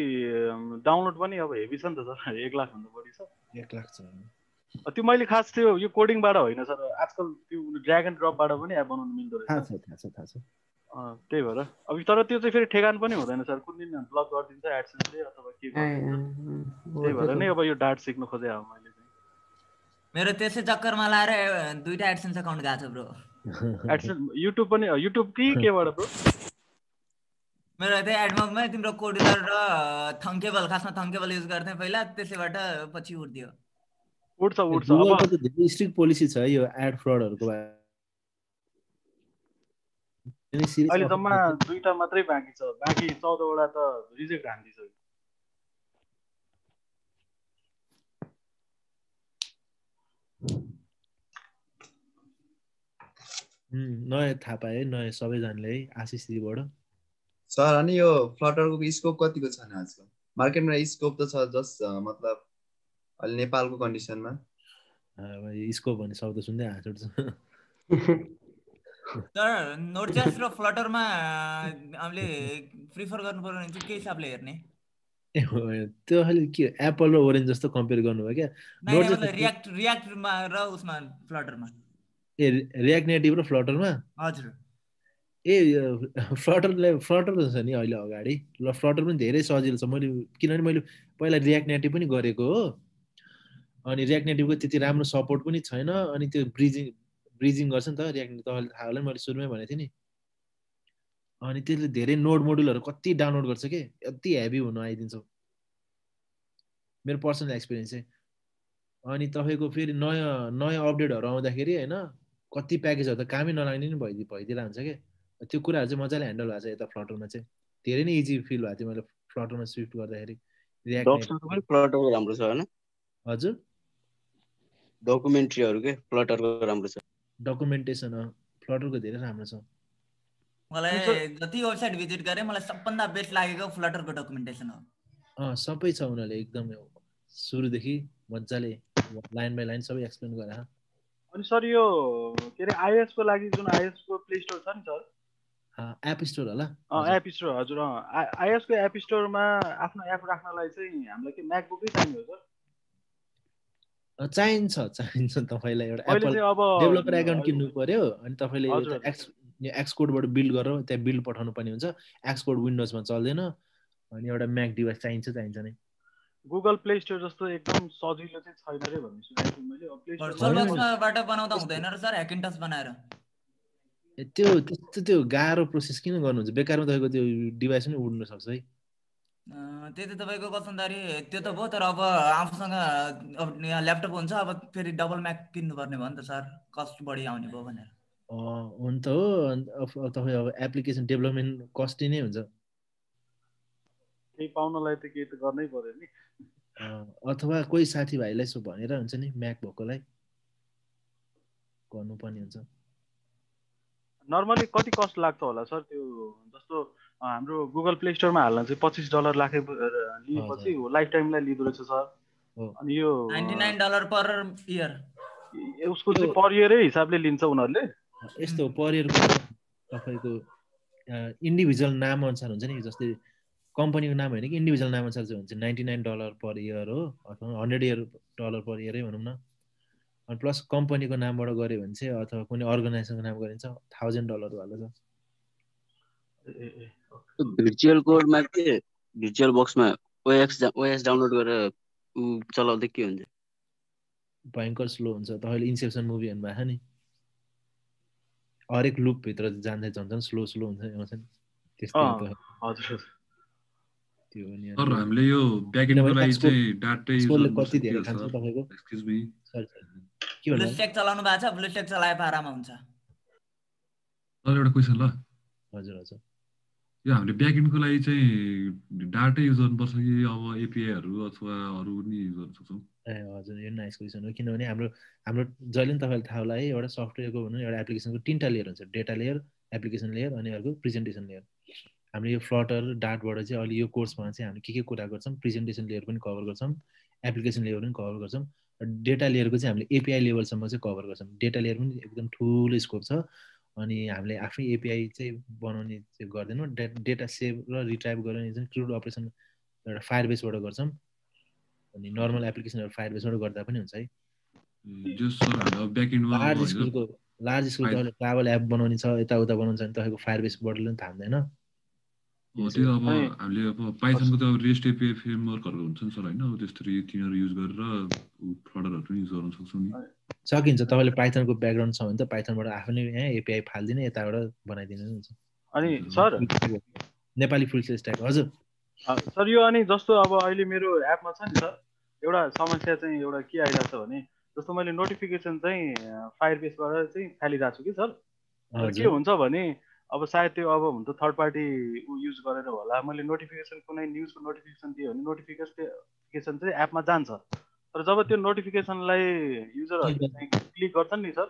डाउनलोड पनि अब हेभी छ नि त सर 1 लाख भन्दा बढी छ 1 लाख छ त्यो मैले खास त्यो यो कोडिङबाट होइन सर आजकल त्यो ड्र्याग एन्ड ड्रपबाट पनि एप बनाउन मिल्दो रहेछ थाहा छ त्यही भएर अब तर त्यो चाहिँ फेरि ठेगान पनि हुँदैन सर कुन दिन ब्लक गरिदिन्छ एडसेन्सले अथवा के गर्छ त्यही भएर नै अब यो डाट सिक्न खोजे अब मैले चाहिँ मेरो त्यसै चक्करमा लाएर दुईटा एडसेन्स अकाउन्ट गएको छ ब्रो एडसेन्स युट्युब पनि युट्युब कि केबाट ब्रो मेरो त्यही एडमोबमा तिम्रो कोडिलर र थङ्केबल खासमा थङ्केबल युज गर्थे पहिला त्यसैबाट पछि उठ्दियो उठ्छ अब त धेरै स्ट्रिक्ट पोलिसी छ यो एड फ्रडहरुको बारे अहिले जम्मा 2टा मात्रै बाँकी छ बाँकी 14 वटा त रिजेक्ट हान्दिछ नयाँ थाहा पाए नयाँ सबैजनाले है आशिषजीबाट सर अनि यो फ्लटरको स्कोप कतिको छ आजकल मार्केटमा स्कोप त छ जस्ट मतलब अहिले नेपालको कन्डिसनमा स्कोप भन्ने शब्द सुन्दै हाँस उठ्छ सर नोडजेस र फ्लटरमा हामीले प्रिफर गर्नुपर्ने भने चाहिँ के हिसाबले हेर्ने त्यो अहिले के एप्पल र ओरेन्ज जस्तो कम्पेयर गर्नुभयो क्या रियाक्टमा र उसमा फ्लटरमा रियाक्ट नेटिभ र फ्लटरमा हजुर फ्लटर छ नि अहिले अगाडि ल फ्लटर पनि धेरै सजिलो छ मैले किनभने मैले पहिला रियाक्ट नेटिभ पनि गरेको हो अनि रियाक्ट नेटिभको त्यति राम्रो सपोर्ट पनि छैन अनि त्यो ब्रिजिङ गर्छ नि त रियाक्ट नेटिभ तपाईँले थाहा होला नि मैले सुरुमै भनेको थिएँ नि अनि त्यसले धेरै नोड मोडुलहरू कति डाउनलोड गर्छ के यति हेभी हुन आइदिन्छ मेरो पर्सनल एक्सपिरियन्स चाहिँ अनि तपाईँको फेरि नयाँ अपडेटहरू आउँदाखेरि होइन कति प्याकेजहरू त कामै नलाग्ने नि भइदिइरहन्छ क्या त्यो कुराहरू चाहिँ मजाले ह्यान्डल भएको छ यता फ्लटरमा चाहिँ धेरै नै इजी फिल भएको थियो मैले फ्लटरमा स्विफ्ट गर्दाखेरि फ्लटरको राम्रो छ हैन हजुर डकुमेन्ट्रीहरू के फ्लटरको राम्रो छ डकुमेन्टेसन फ्लटरको धेरै राम्रो छ मलाई जति वेबसाइट भिजिट गरे मलाई सबभन्दा बेस्ट लागेको फ्लटरको डकुमेन्टेसन हो सबै छ उनीहरूले एकदम सुरुदेखि मजाले लाइन बाइ लाइन सबै एक्सप्लेन गरे अनि सर यो के रे आइओएस को लागि जुन आइओएस को प्ले स्टोर छ नि सर एप स्टोर होला एप स्टोर हजुर आइओएस को एप स्टोरमा आफ्नो एप राख्नलाई चाहिँ हामीलाई के म्याकबुकै चाहिन्छ सर चाहिन्छ तपाईलाई एउटा एप्पल डेभलपर एकाउन्ट किन्नु पर्यो अनि तपाईले एक्स कोडबाट बिल्ड गरेर त्यहाँ बिल्ड पठाउनु पर्ने हुन्छ एक्स कोड विन्डोजमा चल्दैन अनि एउटा म्याक डिभाइस चाहिन्छ नै गुगल प्ले स्टोर जस्तो एकदम सजिलो चाहिँ छैन रे भन्ने सुनेको थिएँ मैले। अब प्ले भर्चुअल होइन बक्सबाट बनाउँदा हुँदैन र सर ह्याकिन्टस बनाएर? त्यो त्यस्तो त्यो गाह्रो प्रोसेस किन गर्नुहुन्छ? बेकारमा तपाईँको त्यो डिभाइस पनि उड्न सक्छ है। त्यति तपाईँको वसुन्धरी त्यो त भयो, तर अब आफूसँग अब यहाँ ल्यापटप हुन्छ, अब फेरि डबल म्याक किन्नुपर्ने भयो नि त सर, कस्ट बढी आउने भयो भनेर। हुन त हो, अब तपाईँ अब एप्लिकेसन डेभलपमेन्ट कस्टली नै हुन्छ। केही पाउनलाई त केही त गर्नै पर्यो नि। अथवा कोही साथीभाइलाई सो भनेर हुन्छ नि, म्याक भएकोलाई गर्नुपर्ने हुन्छ। नर्मली कति कस्ट लाग्छ होला सर त्यो? जस्तो हाम्रो गुगल प्ले स्टोरमा हाल्न चाहिँ $25 लिएपछि लाइफ टाइमलाई लिँदो रहेछ सर। अनि यो $99 पर इयर, उसको चाहिँ पर इयरै हिसाबले लिन्छ उनीहरूले। यस्तो पर इयरको तपाईँको इन्डिभिजुअल नाम अनुसार हुन्छ नि, जस्तै कम्पनीको नाम होइन कि इन्डिभिजुअल नाम अनुसार चाहिँ हुन्छ। $99 पर इयर हो, अथवा $100 पर इयरै भनौँ न। अनि प्लस कम्पनीको नामबाट गऱ्यो भने चाहिँ, अथवा कुनै अर्गनाइजेसनको नाम गऱ्यो भने चाहिँ $1000 वाला छ। भर्चुअल कोडमा के भर्चुअल बक्समा ओएस डाउनलोड गरेर चलाउँदै के हुन्छ? भयङ्कर स्लो हुन्छ। तपाईँले इन्सेप्सन मुभी हेर्नुभएको नि, हरेक लुपभित्र जाँदै झन् स्लो हुन्छ नि, त्यस्तै हो। हजुर त्यो नि सर हामीले यो ब्याकएन्डको लागि चाहिँ डाटा युज स्कोरले गर्नु कति धेरै सक्छ खान्छ तपाईँको? एक्सक्युज मी, के भन्नु? ब्लुस्ट्याक चलाउनु भएको छ? ब्लुस्ट्याक चलाए पारामा हुन्छ। सर एउटा क्वेसन ल। हजुर हजुर। यो हामीले ब्याकएन्डको लागि चाहिँ डाटा युज गर्नुपर्छ कि अब एपिआईहरू अथवा अरू पनि युज गर्न सक्छौँ? हजुर, यो नाइस क्वेसन हो। किनभने हाम्रो जहिले पनि तपाईँलाई थाहा होला है, एउटा सफ्टवेयरको भनौँ एउटा एप्लिकेसनको 3टा लेयर हुन्छ। डेटा लेयर, एप्लिकेसन लेयर अनि अर्को प्रेजेन्टेसन लेयर। हामीले यो फ्लटर डार्टबाट चाहिँ अहिले यो कोर्समा चाहिँ हामीले के कुरा गर्छौँ, प्रेजेन्टेसन लेयर पनि कभर गर्छौँ, एप्लिकेसन लेयर पनि कभर गर्छौँ। डेटा लेयरको चाहिँ हामीले एपिआई लेभलसम्म चाहिँ कभर गर्छौँ। डेटा लेयर पनि एकदम ठुलो स्कोप छ। अनि हामीले आफै एपिआई चाहिँ बनाउने चाहिँ गर्दैनौँ। डेटा सेभ र रिट्राइभ गर्ने चाहिँ क्रुड अपरेसन एउटा फायरबेसबाट गर्छौँ। अनि नर्मल एप्लिकेसनहरू फायरबेसबाट गर्दा पनि हुन्छ है। लार्ज स्केलको तपाईँले ट्राभल एप बनाउने छ, यताउता बनाउनु छ भने तपाईँको फायरबेसबाट पनि थाम्दैन। त्यो अब हामीले अब पाइथनको त रेस्ट एपिआई फ्रेमवर्कहरू हुन्छ नि सर होइन, अब त्यसरी तिनीहरू युज गरेर फ्लटरहरू पनि युज गर्न सक्छौँ नि। सकिन्छ। तपाईँले पाइथनको ब्याकग्राउन्ड छ भने त पाइथनबाट आफै यहाँ एपिआई फालिदिने, यताबाट बनाइदिनु हुन्छ। अनि सर नेपाली फुल स्ट्याक। हजुर सर, यो अनि जस्तो अब अहिले मेरो एपमा छ नि सर, एउटा समस्या चाहिँ एउटा के आइरहेको छ भने, जस्तो मैले नोटिफिकेसन चाहिँ फायरबेसबाट चाहिँ फालिरहेको छु कि सर। के हुन्छ भने अब सायद त्यो अब हुन्छ थर्ड पार्टी युज गरेर होला, मैले नोटिफिकेसन कुनै न्युजको नोटिफिकेसन दियो भने नोटिफिकेसन चाहिँ एपमा जान्छ। तर जब त्यो नोटिफिकेसनलाई युजरहरूले चाहिँ क्लिक गर्छन् नि सर,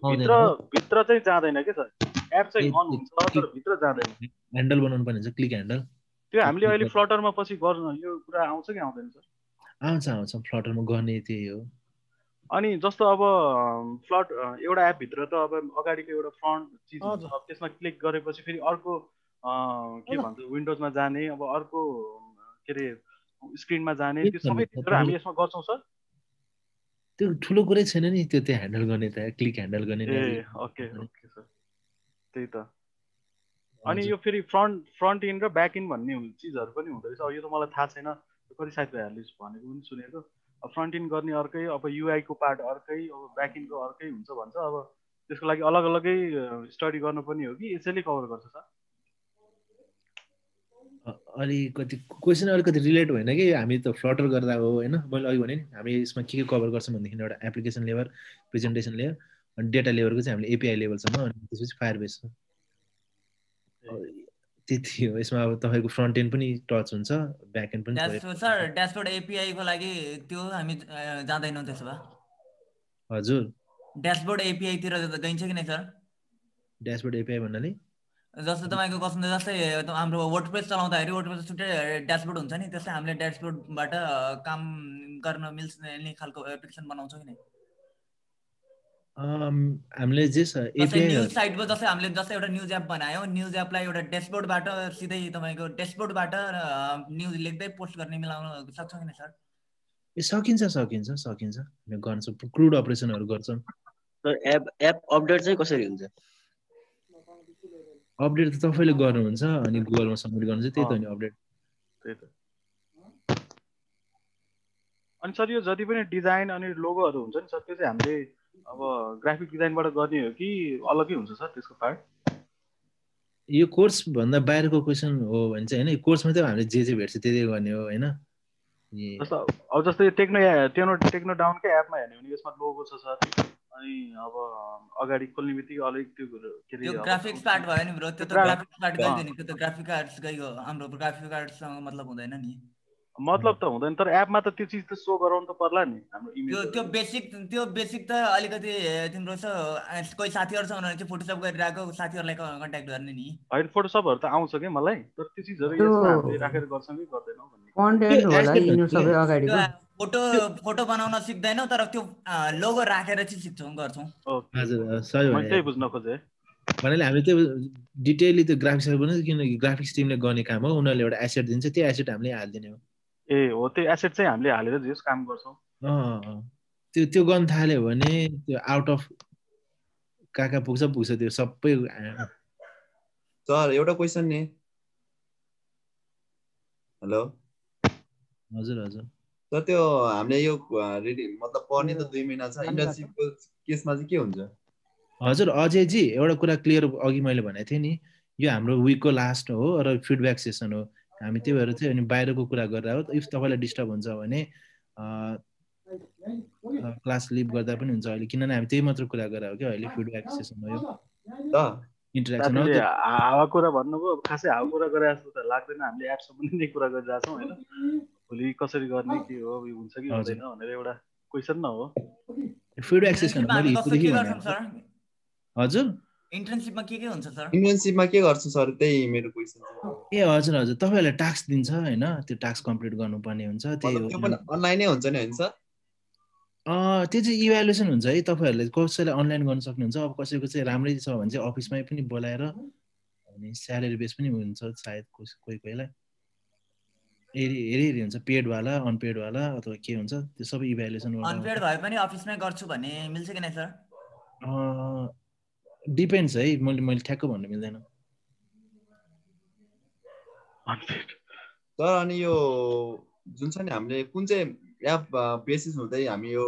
भित्र चाहिँ जाँदैन के सर। एप चाहिँ अन हुन्छ तर भित्र जाँदैन। ह्यान्डल बनाउनु पर्ने हुन्छ, क्लिक ह्यान्डल। त्यो हामीले अहिले फ्लटरमा पछि गर्नु यो कुरा आउँछ कि आउँदैन सर? आउँछ फ्लटरमा गर्ने त्यही हो। अनि जस्तो अब एउटा एप भित्र त अब अगाडिको एउटा फ्रन्ट चिज हुन्छ, अब त्यसमा क्लिक गरेपछि फेरि अर्को के भन्छ विन्डोजमा जाने, अब अर्को के अरे स्क्रिनमा जाने, त्यो सबै चिजहरू हामी यसमा गर्छौँ सर। त्यो ठुलो कुरै छैन नि त्यो ह्यान्डल गर्ने, त क्लिक ह्यान्डल गर्ने। ओके सर, त्यही त। अनि यो फेरि फ्रन्ट इन र ब्याक इन भन्ने चिजहरू पनि हुँदो रहेछ। अब यो त मलाई थाहा छैन, कति साथीभाइहरूले भनेको पनि सुनेको। अब फ्रन्ट इन गर्ने अर्कै, अब युआईको पार्ट अर्कै, अब ब्याक इनको अर्कै हुन्छ भन्छ। अब त्यसको लागि अलग अलगै स्टडी गर्नु पनि हो कि यसैले कभर गर्छ सर? अलिकति क्वेसन अलिकति रिलेट भएन कि, हामी त फ्लटर गर्दा हो होइन। मैले अघि भने नि हामी यसमा के कभर गर्छौँ भनेदेखि एउटा एप्लिकेसन लेयर, प्रेजेन्टेसन लेयर अनि डेटा लेयरको चाहिँ हामीले एपिआई लेभलसम्म, अनि त्यसपछि फायरबेस छ। त्यति हो। यसमा अब तपाईँको फ्रन्ट एन्ड पनि टच हुन्छ, ब्याक एन्ड पनि। सर ड्यासबोर्ड एपिआई को लागि त्यो हामी जाँदैनौँ त्यसो भए? हजुर, ड्यासबोर्ड एपिआई तिर गइन्छ कि नै सर? ड्यासबोर्ड एपिआई भन्नाले जस्तो तपाईँको कस्तो, जस्तै हाम्रो वर्डप्रेस चलाउँदाखेरि वर्डप्रेस छुट्टै ड्यासबोर्ड हुन्छ नि, त्यस्तै हामीले ड्यासबोर्डबाट काम गर्न मिल्ने खालको एप्लिकेसन बनाउँछौँ कि नै? हामीले जे छ एपिआई न्यूज साइटको, जस्तै हामीले जस्तै एउटा न्यूज एप बनायो, न्यूज एपलाई एउटा ड्यासबोर्डबाट सिधै तपाईको ड्यासबोर्डबाट न्यूज लेख्दै पोस्ट गर्ने मिलाउन सक्छौँ कि नै सर? सकिन्छ हामी गर्छौँ, क्रुड अपरेसनहरू गर्छौँ। सर एप अपडेट चाहिँ कसरी हुन्छ? अपडेट त तपाईँले गर्नुहुन्छ अनि गुगलमा सबमिट गर्नुहुन्छ, त्यही त हो नि अपडेट। त्यही त। अनि सर यो जति पनि डिजाइन अनि लोगोहरू हुन्छ नि सर त्यो चाहिँ हामीले अब ग्राफिक डिजाइनबाट गर्ने हो कि अलग्गै हुन्छ सर त्यसको पार्ट? यो कोर्स भन्दा बाहिरको क्वेसन हो भने चाहिँ होइन कोर्समा चाहिँ हामीले जे भेट्छ त्यही गर्ने हो होइन। अब जस्तै टेक्नो डाउनकै एपमा हेर्ने भने यसमा लोगो छ सर अनि अब अगाडि खोल्ने बित्तिकै अलिक त्यो के अरे ग्राफिक्स पार्ट भयो नि ब्रो, त्यो त ग्राफिक्स पार्ट गइदियो नि, त्यो त ग्राफिक आर्ट्स गइगयो, हाम्रो ग्राफिक आर्ट्ससँग मतलब हुँदैन नि। मतलब त हुँदैन तर एपमा त त्यो चिज त सो गराउनु त पर्ला नि हाम्रो इमेज। त्यो बेसिक त अलिकति तिम्रो कोही साथीहरू छ भने चाहिँ फोटोसप गरिरहेको साथीहरूलाई कन्ट्याक्ट गर्ने नि। होइन फोटोसपहरू त आउँछ कि मलाई तर त्यो चिजहरू यसमा हामीले राखेर गर्छौँ कि गर्दैनौँ भन्ने कन्टेन्ट होला यिनीहरू सबै अगाडिको। फोटो बनाउन सिक्दैनौ तर त्यो लोगो राखेर चाहिँ सिक्छौँ गर्छौँ। हजुर सही मैले त्यही बुझ्न खोजेँ। भन्नाले हामीले त्यो डिटेलली त्यो ग्राफिक्सहरू बनाउँछ किनकि ग्राफिक्स टिमले गर्ने काम हो, उनीहरूले एउटा एसेट दिन्छ त्यो एसेट हामीले हालिदिने हो। ए हो त्यो एसेट चाहिँ हामीले हालेर जस काम गर्छौँ। त्यो गर्न थाल्यो भने त्यो आउट अफ कहाँ पुग्छ त्यो सबै। सर एउटा क्वेसन नि। हेलो हजुर हजुर सर त्यो हामीले यो रेडी मतलब पढ्ने त 2 महिना छ, इन्टर्नशिपको केसमा चाहिँ के हुन्छ? हजुर अजयजी एउटा कुरा क्लियर अघि मैले भनेको थिएँ नि, यो हाम्रो विकको लास्ट हो र फिडब्याक सेसन हो। हामी त्यही भएर चाहिँ अनि बाहिरको कुरा गरेर हो। इफ तपाईँलाई डिस्टर्ब हुन्छ भने क्लास लिभ गर्दा पनि हुन्छ अहिले, किनभने हामी त्यही मात्र कुरा गरेर हो कि अहिले फिडब्याक सेसन हो यो इन्टरेक्सन हो। हावा कुरा भन्नुभयो, खासै हावा कुरा गरे जस्तो त लाग्दैन। हामीले एप सम्बन्धी कुरा गरिरहेको छौँ होइन, भोलि कसरी गर्ने के हो हुन्छ कि हुँदैन भनेर एउटा क्वेसन न हो। फिडब्याक सेसन हजुर इन्टर्नशिपमा के हुन्छ सर? इन्टर्नशिपमा के गर्छ सर त्यही मेरो क्वेसन छ। ए हजुर हजुर तपाईँहरूलाई टास्क दिन्छ होइन, त्यो टास्क कम्प्लिट गर्नुपर्ने हुन्छ। त्यही हो, त्यो पनि अनलाइनै हुन्छ नि होइन सर? त्यो चाहिँ इभ्यालुएसन हुन्छ है, तपाईँहरूले कसैले अनलाइन गर्न सक्नुहुन्छ। अब कसैको चाहिँ राम्रै छ भने चाहिँ अफिसमै पनि बोलाएर अनि स्यालेरी बेस पनि हुन्छ सायद कोही कोहीलाई हेरी हुन्छ, पेडवाला अनपेडवाला अथवा के हुन्छ त्यो सबै इभ्यालुएसन गर्दा। अनपेड भए पनि अफिसमै गर्छु भने मिल्छ कि नै सर? डिपेन्ड्स है, मैले ठ्याक्क भन्नु मिल्दैन सर। अनि यो जुन छ नि हामीले कुन चाहिँ एप बेसिस हुँदै हामी यो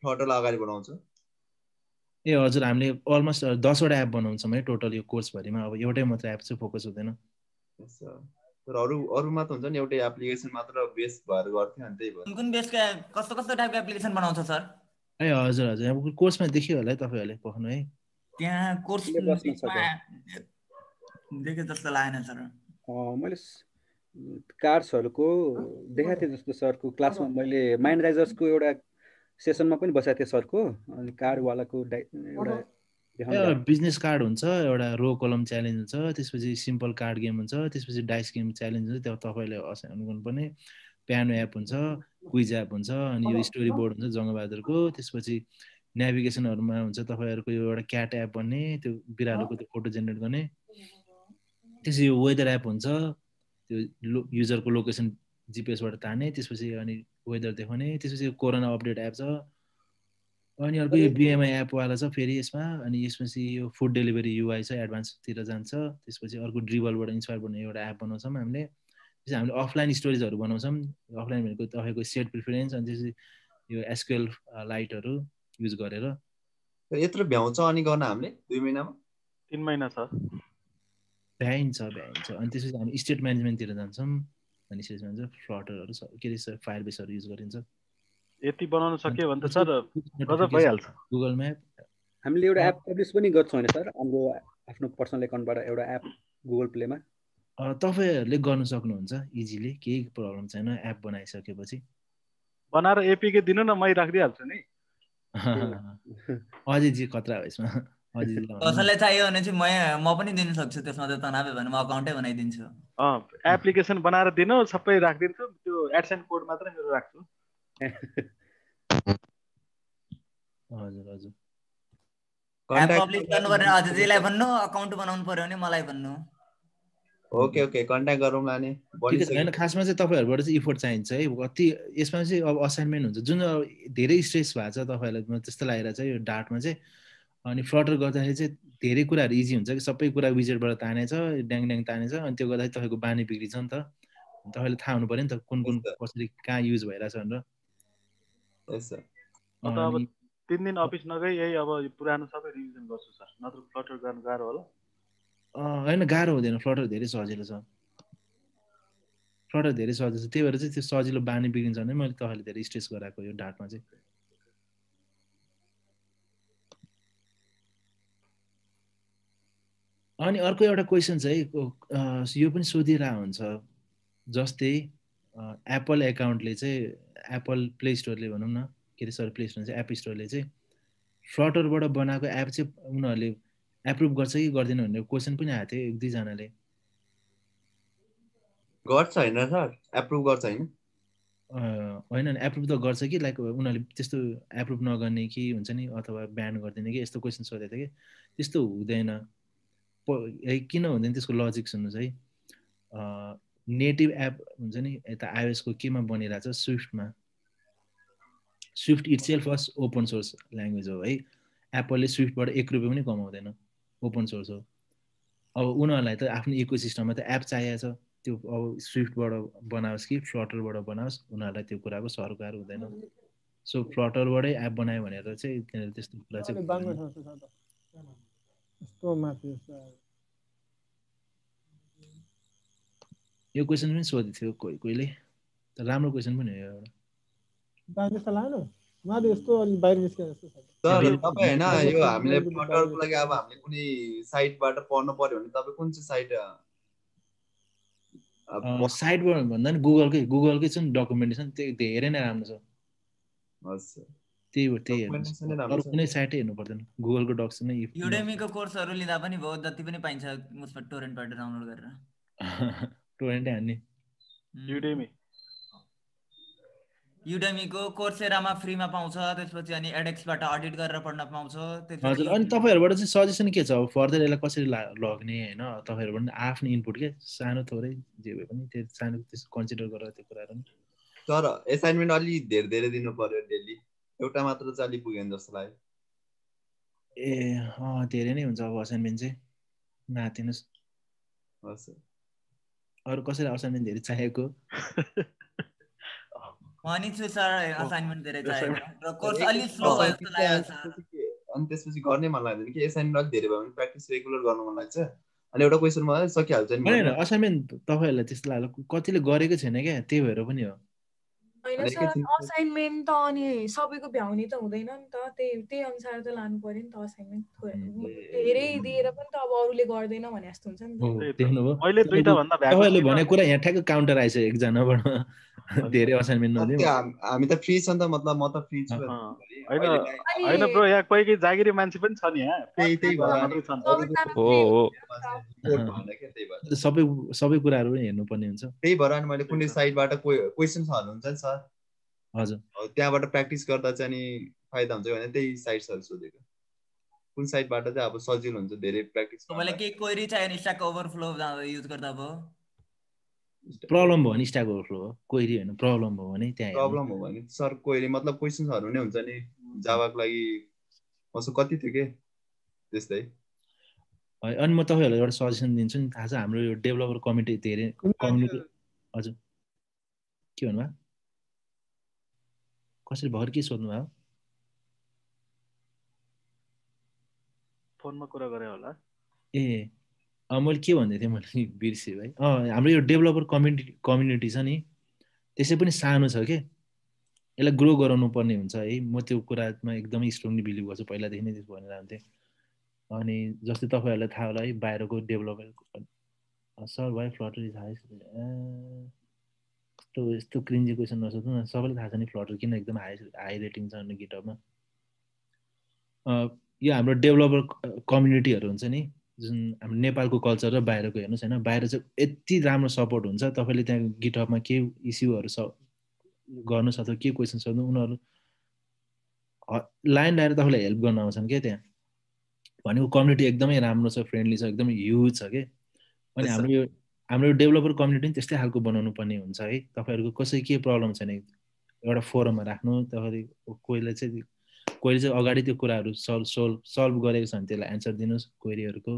फ्लटरलाई अगाडि बढाउँछ? ए हजुर हामीले अलमोस्ट 10वटा एप बनाउँछौँ है टोटल यो कोर्सभरिमा। अब एउटै मात्र एप चाहिँ फोकस हुँदैन। तर अरूमा त हुन्छ नि एउटै एप्लिकेसन मात्र बेस भएर गर्थ्यो अनि त्यही भएर। कुन बेसका कस्तो टाइपको एप्लिकेसन बनाउँछ सर? ए हजुर हजुर अब कोर्समा देखियो होला है तपाईँहरूले पढ्नु है, त्यहाँ कोर्स देखे जस्तो लागेन सर। मैले कार्ड्सहरूको देखाएको थिएँ जस्तो सरको क्लासमा। मैले माइन्ड राइजर्सको एउटा सेसनमा पनि बसाएको थिएँ सरको। अनि कार्डवालाको एउटा बिजनेस कार्ड हुन्छ, एउटा रो कलम च्यालेन्ज हुन्छ, त्यसपछि सिम्पल कार्ड गेम हुन्छ, त्यसपछि डाइस गेम च्यालेन्ज हुन्छ। त्यो तपाईँले असाइन गर्नुपर्ने प्यानो एप हुन्छ, क्विज एप हुन्छ, अनि यो स्टोरी बोर्ड हुन्छ जङ्गबहादुरको। त्यसपछि नेभिगेसनहरूमा हुन्छ तपाईँहरूको यो एउटा क्याट एप भन्ने, त्यो बिरालोको त्यो फोटो जेनेरेट गर्ने। त्यसपछि यो वेदर एप हुन्छ, त्यो युजरको लोकेसन जिपिएसबाट तान्ने, त्यसपछि अनि वेदर देखाउने। त्यसपछि कोरोना अपडेट एप छ। अनि अर्को यो बिएमआई एपवाला छ फेरि यसमा। अनि यसपछि यो फुड डेलिभरी युआई छ, एडभान्सतिर जान्छ। त्यसपछि अर्को ड्रिबलबाट इन्सपायर गर्ने एउटा एप बनाउँछौँ हामीले। त्यसपछि हामीले अफलाइन स्टोरेजहरू बनाउँछौँ। अफलाइन भनेको तपाईँको सेट प्रिफरेन्स अनि त्यसपछि यो एसक्युएल लाइटहरू युज गरेर। यत्रो भ्याउँछ अनि गर्न हामीले 2 महिनामा? 3 महिना छ भ्याइन्छ। अनि त्यसपछि हामी स्टेट म्यानेजमेन्टतिर जान्छौँ। अनि त्यसमा चाहिँ फ्लटरहरू के अरे फायरबेसहरू युज गरिन्छ। यति बनाउन सक्यो भने त सर गजब भइहाल्छ। गुगल म्याप हामीले एउटा एप पब्लिस पनि गर्छौँ होइन सर? हाम्रो आफ्नो पर्सनल एकाउन्टबाट एउटा एप गुगल प्लेमा तपाईँहरूले गर्न सक्नुहुन्छ इजिली, केही प्रब्लम छैन। एप बनाइसकेपछि बनाएर एपीके दिनु न, मै राखिदिइहाल्छु नि। अजयजी खतरा हो यसमा। कसैलाई चाहियो भने चाहिँ म पनि दिन सक्छु त्यसमा। त तनाव भने म अकाउन्टै बनाइदिन्छु। एप्लिकेसन बनाएर दिनु, सबै राखिदिन्छु। त्यो एड्स एन्ड कोड मात्रै मेरो राख्छु। हजुर हजुर एप पब्लिस गर्नु पर्यो अजयजीलाई भन्नु, अकाउन्ट बनाउनु पर्यो भने मलाई भन्नु। ओके कन्ट्याक्ट गरौँला नि। हैन खासमा चाहिँ तपाईहरुबाट चाहिँ इफोर्ट चाहिन्छ है। कति यसमा चाहिँ अब असाइनमेन्ट हुन्छ जुन धेरै स्ट्रेस भएको छ तपाईहरुलाई, म त्यस्तो लागेर चाहिँ यो डार्टमा चाहिँ। अनि फ्लटर गर्दाखेरि चाहिँ धेरै कुराहरु इजी हुन्छ कि सबै कुरा विजेटबाट तानेछ, ड्याङ तानेछ। अनि त्यो गर्दाखेरि तपाईको बानी बिग्रिन्छ नि त। तपाईले थाहा हुनु पर्यो नि त कुन कसरी कहाँ युज भइराछ भनेर। यस सर म त अब अनि 3 दिन अफिस नगई यही अब यो पुरानो सबै रिभिजन गर्छु सर नत्र फ्लटर गर्न गाह्रो होला होइन गाह्रो हुँदैन फ्लटर धेरै सजिलो छ फ्लटर धेरै सजिलो छ त्यही भएर चाहिँ त्यो सजिलो बानी बिग्रिन्छ भने मैले तपाईँले धेरै स्ट्रेस गराएको यो डाटमा चाहिँ अनि अर्को एउटा क्वेसन छ है यो पनि सोधिरहेको हुन्छ जस्तै एप्पल एकाउन्टले चाहिँ एप्पल प्ले स्टोरले भनौँ न के अरे सरी प्ले स्टोर चाहिँ एप स्टोरले चाहिँ फ्लटरबाट बनाएको एप चाहिँ उनीहरूले एप्रुभ गर्छ कि गर्दैन भनेर क्वेसन पनि आएको थियो 1-2 जनाले गर्छ हैन सर एप्रुभ गर्छ हैन होइन एप्रुभ त गर्छ कि लाइक उनीहरूले त्यस्तो एप्रुभ नगर्ने कि हुन्छ नि अथवा ब्यान गरिदिने कि यस्तो क्वेसन सोधेको थियो कि त्यस्तो हुँदैन किन हुँदैन त्यसको लजिक सुन्नुहोस् है नेटिभ एप हुन्छ नि यता आइओएसको केमा बनिरहेको छ Swift itself was open source language हो है एप्पलले स्विफ्टबाट 1 रुपियाँ पनि कमाउँदैन ओपन सोर्स हो अब उनीहरूलाई त आफ्नो इकोसिस्टममा त एप चाहिएको छ त्यो अब स्विफ्टबाट बनाओस् कि फ्लटरबाट बनाओस् उनीहरूलाई त्यो कुराको सरकार हुँदैन सो फ्लटरबाटै एप बनायो भनेर चाहिँ तिनीहरूले त्यस्तो कुरा चाहिँ यो क्वेसन पनि सोधेको थियो कोहीले त राम्रो क्वेसन पनि हो एउटा सर तपाईँ हैन यो हामीले फ्लटरको लागि अब हामीले कुनै साइटबाट पढ्नु पर्यो भने तपाईँ कुन चाहिँ साइट साइटबाट भन्दा नि गुगलकै छ नि डकुमेन्टेसन त्यो धेरै नै राम्रो छ हजुर त्यही अरू कुनै साइटै हेर्नु पर्दैन गुगलको डक्स नै युडेमीको कोर्सहरू लिँदा पनि भयो जति पनि पाइन्छ उसमा टोरेन्टबाट डाउनलोड गरेर टोरेन्टै हान्ने युडेमीको कोर्सेरामा फ्रीमा पाउँछ त्यसपछि अनि एडेक्सबाट अडिट गरेर पढ्न पाउँछ हजुर अनि तपाईँहरुबाट चाहिँ सजेसन के छ अब फर्दर यसलाई कसरी लग्ने हैन तपाईहरुबाट आफ्नो इनपुट के सानो थोरै जे भए पनि त्यो सानो त्यसको कन्सिडर गरेर त्यो कुराहरु सर असाइनमेन्ट अलि धेरै दिनु पर्यो डेली एउटा मात्र चाहिँ पुगेन जस्तो लाग्यो ए धेरै नै हुन्छ अब असाइनमेन्ट चाहिँ नातिनुस् हजुर अरु कसैलाई असाइनमेन्ट धेरै चाहिएको अनि चाहिँ सर असाइनमेन्ट धेरै चाहिएको र कोर्स अलि स्लो भयो जस्तो लाग्यो सर अनि त्यसपछि गर्ने मन लाग्दैन कि असाइनमेन्ट अलि धेरै भयो भने प्र्याक्टिस रेगुलर गर्न मन लाग्छ अनि एउटा क्वेशनमा सकिहाल्छ नि हैन असाइनमेन्ट तपाईहरुलाई त्यस्तो लाग्यो कतिले गरेको छैन के त्यही भएर पनि हो हैन सर असाइनमेन्ट त अनि सबैको भ्याउने त हुँदैन नि त त्यही अनुसार त लानु पर्यो नि त असाइनमेन्ट धेरै दिएर पनि त अब अरूले गर्दैन भने जस्तो हुन्छ नि त देख्नुभयो मैले दुईटा भन्दा भ्याएको तपाईहरुले भनेको कुरा यहाँ ठ्याक्क काउन्टर आइछ एकजनाबाट धेरै असाइनमेन्ट नदिउँ हामी त फ्री छ नि त मतलब म त फ्री छु हैन ब्रो यहाँ कोही जागिरी मान्छे पनि छ नि यहाँ त्यही सबै कुराहरु हेर्नु पर्ने हुन्छ त्यही भएर अनि मैले कुनै साइटबाट क्वेशन्स हाल्नुहुन्छ नि सर हजुर त्यहाँबाट प्र्याक्टिस गर्दा चाहिँ अनि फाइदा हुन्छ भने त्यही साइट्सहरु सोधेको कुन साइटबाट चाहिँ अब सजिलो हुन्छ धेरै प्र्याक्टिस तपाईलाई के क्वेरी चाहियो नि स्ट्याक ओभरफ्लो युज गर्दा भयो प्रब्लम भयो नि स्ट्याक ओभरफ्लो हो क्वेरी हैन प्रब्लम भयो भने त्यहाँ प्रब्लम हो भने सर क्वेरी मतलब क्वेशन्सहरु नै हुन्छ नि जावाको लागि मसो कति थियो के त्यस्तै अनि म तपाईहरुलाई एउटा सजेसन दिन्छु नि थाहा छ हाम्रो यो डेभलपर कमिटी धेरै कम्युनिटी हजुर के भन्नुभयो कसरी भर के सोध्नु भयो फोनमा कुरा गरे होला ए मैले के भन्दै थिएँ मैले बिर्सेँ भाइ हाम्रो यो डेभलपर कम्युनिटी छ नि त्यसै पनि सानो छ के यसलाई ग्रो गराउनु पर्ने हुन्छ है म त्यो कुरामा एकदमै स्ट्रङली बिलिभ गर्छु पहिलादेखि नै त्यसो भनेर आउँथेँ अनि जस्तै तपाईहरुलाई थाहा होला है बाहिरको developer sir why Flutter is high यस्तो क्रिन्जी क्वेसन नसोध्नु न सबैलाई थाहा छ नि फ्लटर किन एकदम हाई रेटिङ छ अनि गिटहबमा यो हाम्रो डेभलपर कम्युनिटीहरु हुन्छ नि जुन हाम्रो नेपालको कल्चर र बाहिरको हेर्नुहोस् हैन बाहिर चाहिँ यति राम्रो सपोर्ट हुन्छ तपाईले त्यहाँ गिटहबमा के इस्युहरु गर्नुस् अथवा के क्वेसन सोध्नु उनीहरु लाइन लगाएर तपाईलाई हेल्प गर्न आउँछन् के त्यहाँ भनेको कम्युनिटी एकदमै राम्रो छ फ्रेन्डली छ एकदमै ह्युज छ के अनि हाम्रो यो डेभलपर कम्युनिटी पनि त्यस्तै खालको बनाउनु पर्ने हुन्छ है तपाईहरुको कसै के प्रब्लम छैन एउटा फोरममा राख्नु तपाईले कोहीले चाहिँ अगाडि त्यो कुराहरु सल्भ गरेको छ भने त्यसलाई एन्सर दिनुस् क्वेरीहरुको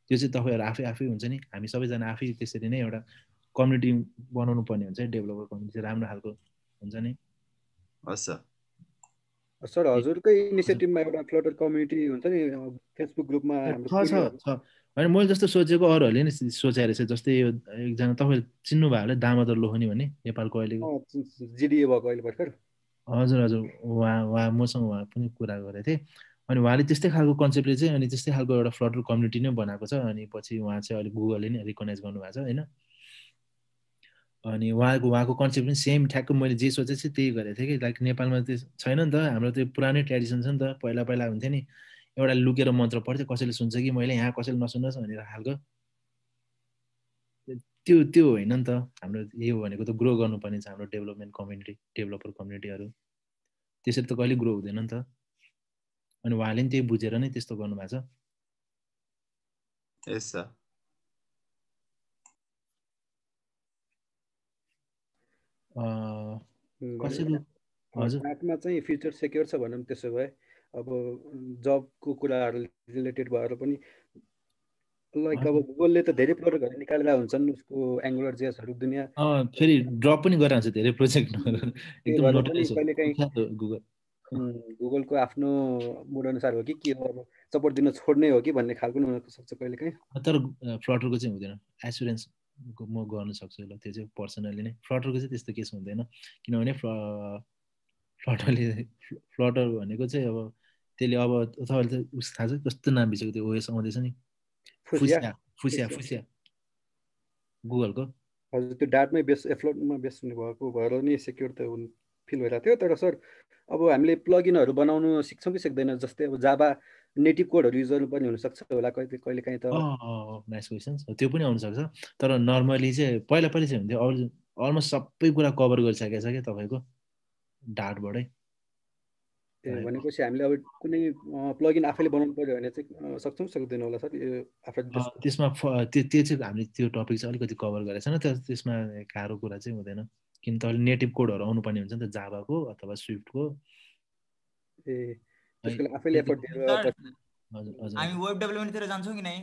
त्यो चाहिँ तपाईहरु आफै हुन्छ नि हामी सबैजना आफै त्यसरी नै एउटा कम्युनिटी बनाउनु पर्ने हुन्छ डेभलपर कम्युनिटी राम्रो खालको हुन्छ नि हस् सर हजुरकै इनिसिएटिभमा एउटा फ्लटर कम्युनिटी हुन्छ नि फेसबुक ग्रुपमा हाम्रो छ छ छ होइन मैले जस्तो सोचेको अरूहरूले नि सोचे रहेछ जस्तै यो एकजना तपाईँले चिन्नु भयो होला दामोदर लोहनी भन्ने नेपालको अहिलेको जिडिए भएको अहिले भर्खर हजुर हजुर उहाँ मसँग उहाँ पनि कुरा गरेको थिएँ अनि उहाँले त्यस्तै खालको कन्सेप्टले चाहिँ अनि त्यस्तै खालको एउटा फ्लटर कम्युनिटी नै बनाएको छ अनि पछि उहाँ चाहिँ अलिक गुगलले नै रिकगनाइज गर्नुभएको छ होइन अनि उहाँको कन्सेप्ट पनि सेम ठ्याक्क मैले जे सोचेको थिएँ त्यही गरेको थिएँ कि लाइक नेपालमा त्यो छैन नि त हाम्रो त्यो पुरानै ट्रेडिसन छ नि त पहिला पहिला हुन्थ्यो नि एउटा लुकेर मन्त्र पढ्थ्यो कसैले सुन्छ कि मैले यहाँ कसैले नसुन्नुहोस् भनेर खालको त्यो त्यो होइन नि त हाम्रो यो भनेको त ग्रो गर्नुपर्ने छ हाम्रो डेभलपमेन्ट कम्युनिटी डेभलपर कम्युनिटीहरू त्यसरी त कहिले ग्रो हुँदैन नि त अनि उहाँले पनि त्यही बुझेर नै त्यस्तो गर्नुभएको छ यस सर कसैको हजुर पार्टमा चाहिँ फ्युचर सेक्योर छ भनौँ त्यसो भए अब जबको कुराहरू रिलेटेड भएर पनि लाइक अब गुगलले त धेरै प्रोजेक्टहरू निकालेर हुन्छन् उसको एङ्गुलर जेएसहरू दुनियाँ फेरि ड्रप पनि गरिरहन्छ धेरै प्रोजेक्ट एकदम नोटिस गुगल गुगलको आफ्नो मुड अनुसार हो कि के हो अब सपोर्ट दिन छोड्ने हो कि भन्ने खालको हुन सक्छ कहिले काहीँ तर फ्लटरको चाहिँ हुँदैन एसुरेन्स म गर्न सक्छु ल त्यो चाहिँ पर्सनली नै फ्लटरको चाहिँ त्यस्तो केस हुँदैन किनभने फ्लटर भनेको चाहिँ अब त्यसले अब तपाईँले त उस थाहा छ कस्तो नाम बिचको त्यो ओएस आउँदैछ नि फुसिया गुगलको हजुर त्यो डाटमै बेस एफ्लोटमा बेस हुने भएको भएर नि सेक्योर त फिल भइरहेको थियो तर सर अब हामीले प्लगइनहरू बनाउनु सिक्छौँ कि सिक्दैन जस्तै अब जाभा नेटिभ कोडहरू युज गर्नुपर्ने हुनसक्छ होला कहिले काहीँ त नाइस क्वेसन त्यो पनि आउनसक्छ तर नर्मली चाहिँ पहिला चाहिँ हुन्थ्यो अलमोस्ट सबै कुरा कभर गरिसकेको छ क्या तपाईँको डाटबाटै भनेपछि हामीले अब कुनै प्लगइन आफैले बनाउनु पर्यो भने चाहिँ सक्छौँ सक्दैन होला सर त्यसमा त्यो चाहिँ हामीले त्यो टपिक चाहिँ अलिकति कभर गरेको छैन त्यसमा गाह्रो कुरा चाहिँ हुँदैन किन तपाईँले नेटिभ कोडहरू आउनुपर्ने हुन्छ नि त जाभाको अथवा स्विफ्टको आफैले एफर्ट दिएर हामी वेब डेभलपमेन्टतिर जान्छौँ कि नै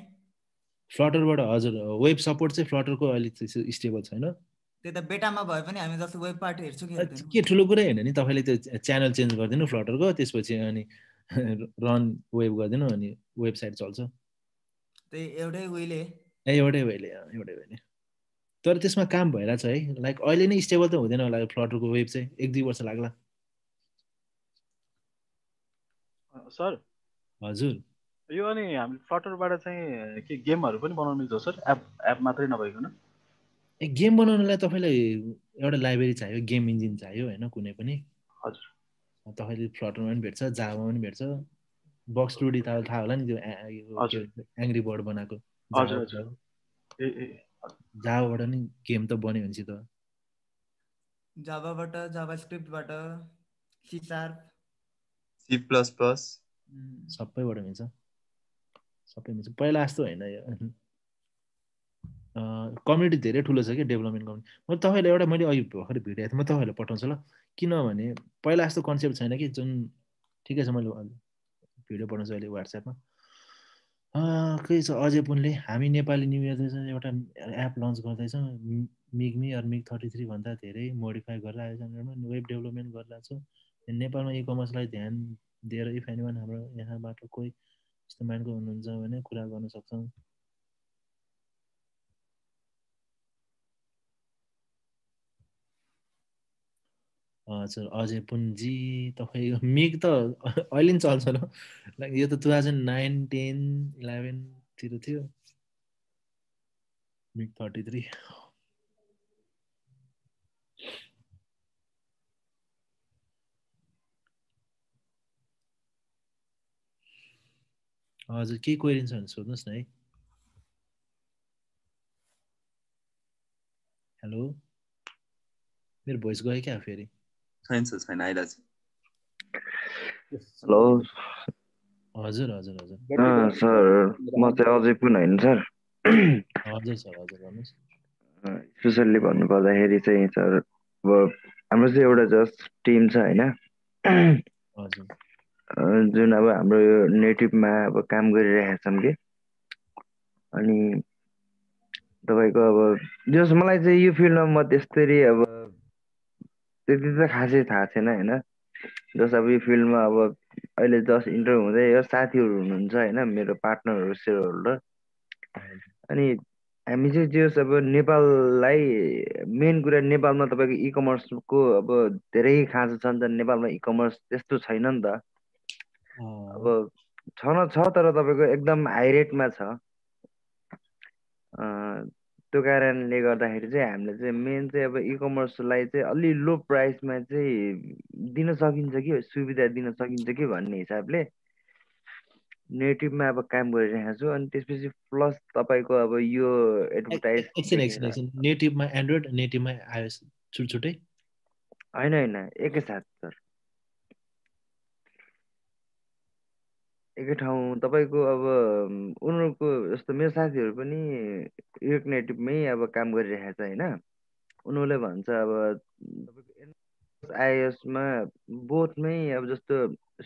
फ्लटरबाट हजुर वेब सपोर्ट चाहिँ फ्लटरको अलिक स्टेबल छैन त्यो त बेटामा भए पनि हामी जस्तो वेब पार्ट हेर्छौँ कि के ठुलो कुरै होइन नि तपाईँले त्यो च्यानल चेन्ज गरिदिनु फ्लटरको त्यसपछि अनि रन वेब गरिदिनु अनि वेबसाइट चल्छ त्यही एउटै वेले तर त्यसमा काम भइरहेछ है लाइक अहिले नै स्टेबल त हुँदैन होला फ्लटरको वेब चाहिँ 1-2 वर्ष लाग्ला सर हजुर यो अनि हामी फ्लटरबाट चाहिँ के गेमहरू पनि बनाउनु मिल्छ सर एप मात्रै नभइकन गेम बनाउनलाई तपाईँलाई एउटा लाइब्रेरी चाहियो गेम इन्जिन चाहियो होइन कुनै पनि हजुर तपाईँले फ्लटरमा पनि भेट्छ जाभामा पनि भेट्छ बक्स टुडी तपाईँलाई थाहा होला नि त्यो एङ्ग्री बर्ड बनाएको जाभाबाट नि गेम त बन्यो भनेपछि त जाभाबाट जाभास्क्रिप्टबाट सी शार्प C++ सबैबाट मिल्छ पहिला जस्तो होइन यो कम्युनिटी धेरै ठुलो छ कि डेभलपमेन्ट कम्युनिटी मैले तपाईँलाई एउटा मैले अघि भर्खर भिडियो थिएँ म तपाईँहरूलाई पठाउँछु ल किनभने पहिला जस्तो कन्सेप्ट छैन कि जुन ठिकै छ मैले भिडियो पठाउँछु अहिले वाट्सएपमा के छ अजय पुनले हामी नेपाली न्यु इयर एउटा एप लन्च गर्दैछौँ मिगमी मिग 33 भन्दा धेरै मोडिफाई गरेर आयोजना वेब डेभलपमेन्ट गरिरहेको छ नेपालमा इ कमर्सलाई ध्यान दिएर इफ एनीवन हाम्रो यहाँबाट कोही यस्तो माइन्डको हुनुहुन्छ भने कुरा गर्न सक्छौँ हजुर अजय पुनजी तपाईँ मिग त अहिले पनि चल्छ ल लाइक यो त 2009, 10, 11 तिर थियो मिग 33 हजुर के क्वेरी छ भने सोध्नुहोस् न है हेलो मेरो भोइस गयो क्या फेरि छैन आइरहेछ हेलो हजुर सर म चाहिँ अझै पनि होइन सर हजुर भन्नुहोस् स्पेसल्ली भन्नुपर्दाखेरि चाहिँ सर अब हाम्रो चाहिँ एउटा जस्ट टिम छ होइन जुन अब हाम्रो यो नेटिभमा अब काम गरिरहेका छौँ कि अनि तपाईँको अब जस मलाई चाहिँ यो फिल्डमा म त्यस्तरी अब त्यति त खासै थाहा छैन होइन जस अब यो फिल्डमा अब अहिले जस्ट इन्टर हुँदै यो साथीहरू हुनुहुन्छ होइन मेरो पार्टनरहरू सेयर होल्डर अनि हामी चाहिँ जे होस् अब नेपाललाई मेन कुरा नेपालमा तपाईँको इ कमर्सको अब धेरै खाँचो छ नि त नेपालमा इ कमर्स त्यस्तो छैन नि त अब छ तर तपाईँको एकदम हाई रेटमा छ त्यो कारणले गर्दाखेरि चाहिँ हामीले चाहिँ मेन चाहिँ अब इ कमर्सलाई चाहिँ अलि लो प्राइसमा चाहिँ दिन सकिन्छ कि सुविधा दिन सकिन्छ कि भन्ने हिसाबले नेटिभमा अब काम गरिरहेको छु अनि त्यसपछि प्लस तपाईँको अब यो एडभर्टाइज एकछिन नेटिभमा एन्ड्रोइड नेटिभमा आइओएस छुट्टै होइन एकैसाथ सर एकै ठाउँ तपाईँको अब उनीहरूको जस्तो मेरो साथीहरू पनि रिएक्ट नेटिभमै अब काम गरिरहेको छ होइन उनीहरूले भन्छ अब तपाईँको आइओएसमा बोथमै अब जस्तो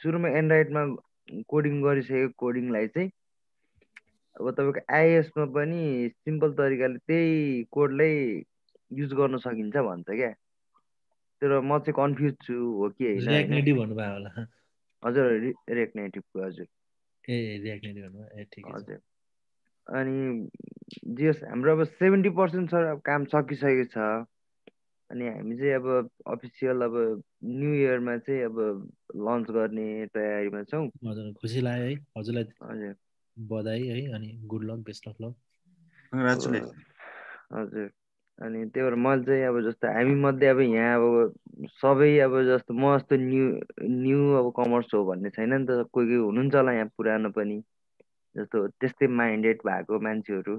सुरुमा एन्ड्रोइडमा कोडिङ गरिसकेको कोडिङलाई चाहिँ अब तपाईँको आइएसमा पनि सिम्पल तरिकाले त्यही कोडलाई युज गर्न सकिन्छ भन्छ क्या तर म चाहिँ कन्फ्युज छु हो कि होइन रिएक्ट नेटिभ भन्नुभयो होला हजुर रिएक्ट नेटिभको हजुर रिएक्ट नेटिभ भन्नुभयो ठिक हजुर अनि जे होस् हाम्रो अब 70% सर अब काम सकिसकेको छ अनि हामी चाहिँ अब अफिसियल अब न्यु इयरमा चाहिँ अब लन्च गर्ने तयारीमा छौँ हजुर खुसी लाग्यो है हजुरलाई हजुर बधाई है अनि good lock best of lock congratulation हजुर अनि त्यही भएर मैले चाहिँ अब जस्तो हामी मध्ये अब यहाँ अब सबै अब जस्तो म जस्तो न्यू अब कमर्स हो भन्ने छैन नि त कोही कोही हुनुहुन्छ होला यहाँ पुरानो पनि जस्तो त्यस्तै माइन्डेड भएको मान्छेहरू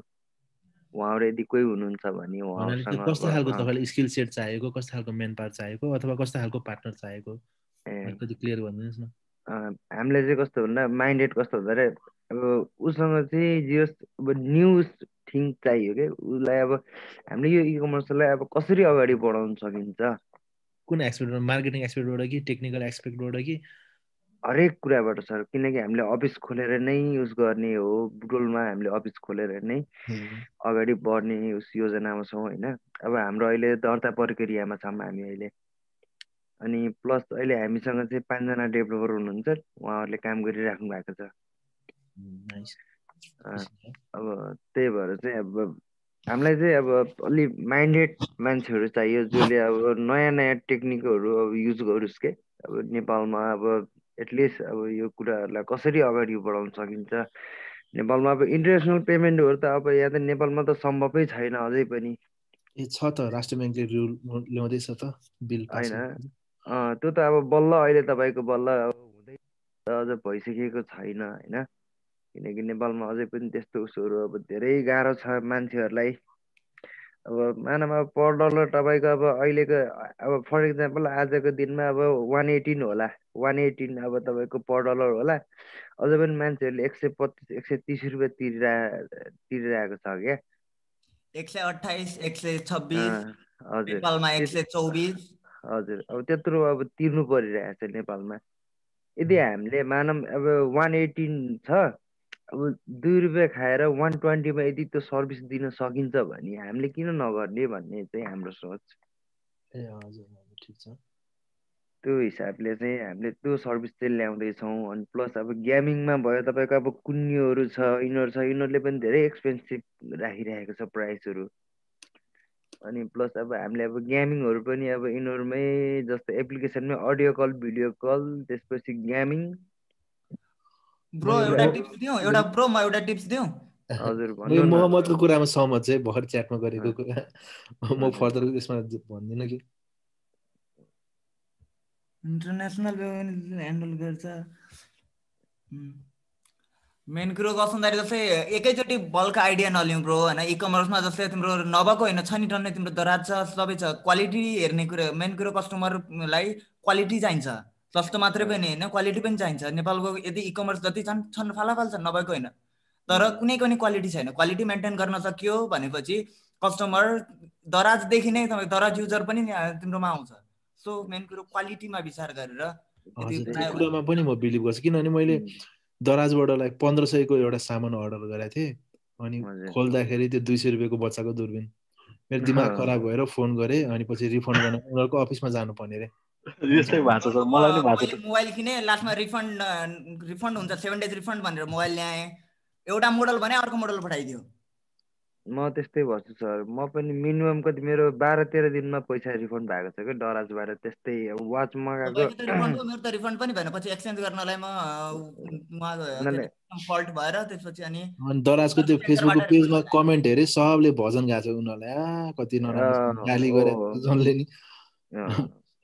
उहाँहरू यदि कोही हुनुहुन्छ भने उहाँहरूसँग कस्तो खालको तपाईँलाई स्किल सेट चाहिएको कस्तो खालको मेन पावर चाहिएको अथवा कस्तो खालको पार्टनर चाहिएको अलिकति क्लियर गरिदिनुहोस् न हामीले चाहिँ कस्तो भन्दा माइन्डेड कस्तो भन्दा अब उसँग चाहिँ जे अब न्यू थिङ चाहियो क्या उसलाई अब हामीले यो इ कमर्सलाई अब कसरी अगाडि बढाउन सकिन्छ कुन एक्सपेक्ट मार्केटिङ एक्सपेक्टबाट कि टेक्निकल एक्सपेक्टबाट कि हरेक कुराबाट सर किनकि हामीले अफिस खोलेर नै युज गर्ने हो बुटोलमा हामीले अफिस खोलेर नै अगाडि बढ्ने उस योजनामा छौँ होइन अब हाम्रो अहिले दर्ता प्रक्रियामा छौँ हामी अहिले अनि प्लस अहिले हामीसँग चाहिँ 5 जना डेभलपर हुनुहुन्छ उहाँहरूले काम गरिराख्नु भएको छ अब त्यही भएर चाहिँ अब हामीलाई चाहिँ अब अलि माइन्डेड मान्छेहरू चाहियो जसले अब नयाँ नयाँ टेक्निकहरू अब युज गरोस् के अब नेपालमा अब एटलिस्ट अब यो कुराहरूलाई कसरी अगाडि बढाउन सकिन्छ नेपालमा अब इन्टरनेसनल पेमेन्टहरू त अब यहाँ त नेपालमा त सम्भवै छैन अझै पनि छ त राष्ट्रिय ब्याङ्कले रुल ल्याउँदैछ त बिल पास होइन त्यो त अब बल्ल अहिले तपाईँको बल्ल अब हुँदै अझ भइसकेको छैन होइन किनकि नेपालमा अझै पनि त्यस्तो उसहरू अब धेरै गाह्रो छ मान्छेहरूलाई अब मानव अब पर डलर तपाईँको अब अहिलेको अब फर इक्जाम्पल आजको दिनमा अब 118 होला 118 अब तपाईँको पर डलर होला अझ पनि मान्छेहरूले 125 130 रुपियाँ तिरिरहेको छ क्या 128 126 नेपालमा 124 हजुर अब त्यत्रो अब तिर्नु परिरहेको छ नेपालमा यदि हामीले मानव अब 118 छ अब 2 रुपियाँ खाएर 120मा यदि त्यो सर्भिस दिन सकिन्छ भने हामीले किन नगर्ने भन्ने चाहिँ हाम्रो सोच ठिक छ त्यो हिसाबले चाहिँ हामीले त्यो सर्भिस चाहिँ ल्याउँदैछौँ अनि प्लस अब गेमिङमा भयो तपाईँको अब कुन्नीहरू छ यिनीहरूले पनि धेरै एक्सपेन्सिभ राखिरहेको छ प्राइसहरू अनि प्लस अब हामीले अब गेमिङहरू पनि अब यिनीहरूमै जस्तो एप्लिकेसनमै अडियो कल भिडियो कल त्यसपछि गेमिङ ब्रो एउटा टिप्स दिउँ म एउटा टिप्स दिउँ हजुर भन्नु मोहम्मदको कुरामा सहमत चाहिँ भर्खर च्याटमा गरेको कुरा म फर्दर यसमा भन्दिनँ कि इन्टरनेसनल पेमेन्ट ह्यान्डल गर्छ मेन कुरो कस्तो भन्दाखेरि जस्तै एकैचोटि बल्क आइडिया नलिउँ ब्रो होइन इ कमर्समा जस्तै तिम्रो नभएको होइन छ नि टन्नै तिम्रो दराज छ सबै छ क्वालिटी हेर्ने कुरो मेन कुरो कस्टमरलाई क्वालिटी चाहिन्छ सस्तो मात्रै पनि होइन क्वालिटी पनि चाहिन्छ नेपालको यदि इ कमर्स जति छन् फालाफाल छन् नभएको होइन तर कुनै पनि क्वालिटी छैन क्वालिटी मेन्टेन गर्न सक्यो भनेपछि कस्टमर दराजदेखि नै तपाईँ दराज युजर पनि तिम्रोमा आउँछ सो मेन कुरो क्वालिटीमा विचार गरेर त्यो कुरामा पनि म बिलिभ गर्छु किनभने मैले दराजबाट लाइक 1500 को एउटा सामान अर्डर गरेको थिएँ अनि खोल्दाखेरि त्यो 200 रुपियाँको बच्चाको दूरबीन मेरो दिमाग खराब भएर फोन गरेँ अनि पछि रिफन्ड गर्न उनीहरूको अफिसमा जानुपर्ने रे यस्तै भएको छ सर, मलाई नि भएको छ। मोबाइल किने लास्टमा रिफन्ड हुन्छ 7 डेज रिफन्ड भनेर मोबाइल ल्याएँ, एउटा मोडल भने अर्को मोडल पठाइदियो। म त्यस्तै भन्छु सर, म पनि मिनिमम कति मेरो 12-13 दिनमा पैसा रिफन्ड भएको छ क्या दराजबाट। त्यस्तै वाच मगाएको मेरो त रिफन्ड पनि भएन, पछि एक्सचेन्ज गर्नलाई म फल्ट भएर त्यसपछि अनि दराजको त्यो फेसबुकको पेजमा कमेन्ट हेरे सबले भजन गाएको छ उनीहरूलाई, कति नराम्रो गाली गरे जसले नि।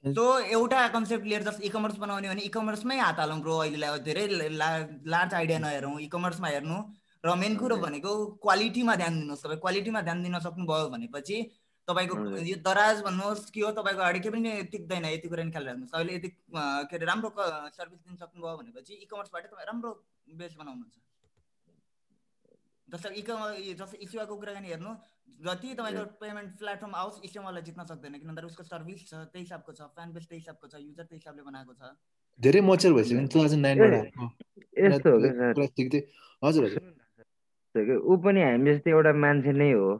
सो एउटा कन्सेप्ट लिएर जस्तो इकमर्स बनाउने भने इकमर्समै हात हालौँ ब्रो। अहिलेलाई धेरै लार्ज आइडिया नहेरौँ, इकमर्समा हेर्नु। र मेन कुरो भनेको क्वालिटीमा ध्यान दिनुहोस्। तपाईँ क्वालिटीमा ध्यान दिन सक्नुभयो भनेपछि तपाईँको यो दराज भन्नुहोस् कि हो, तपाईँको अगाडि केही पनि टिक्दैन। यति कुरा नि ख्याल राख्नुहोस्। तपाईँले यति के अरे राम्रो सर्भिस दिन सक्नुभयो भनेपछि इकमर्सबाट तपाईँ राम्रो बेस बनाउनुहुन्छ। जस्तो जस्तो इस्युवाको कुराकानी हेर्नु, जति तपाईँको पेमेन्ट प्लेटफर्म आओस् इस्युवालाई जित्न सक्दैन, किन भन्दा उसको सर्भिस छ त्यही हिसाबको छ, फ्यान बेस त्यही हिसाबको छ, युजर त्यही हिसाबले बनाएको छ। धेरै मचर भइसक्यो नि 2009 बाट यस्तो हो क्या सर। हजुर ऊ पनि हामी जस्तै एउटा मान्छे नै हो,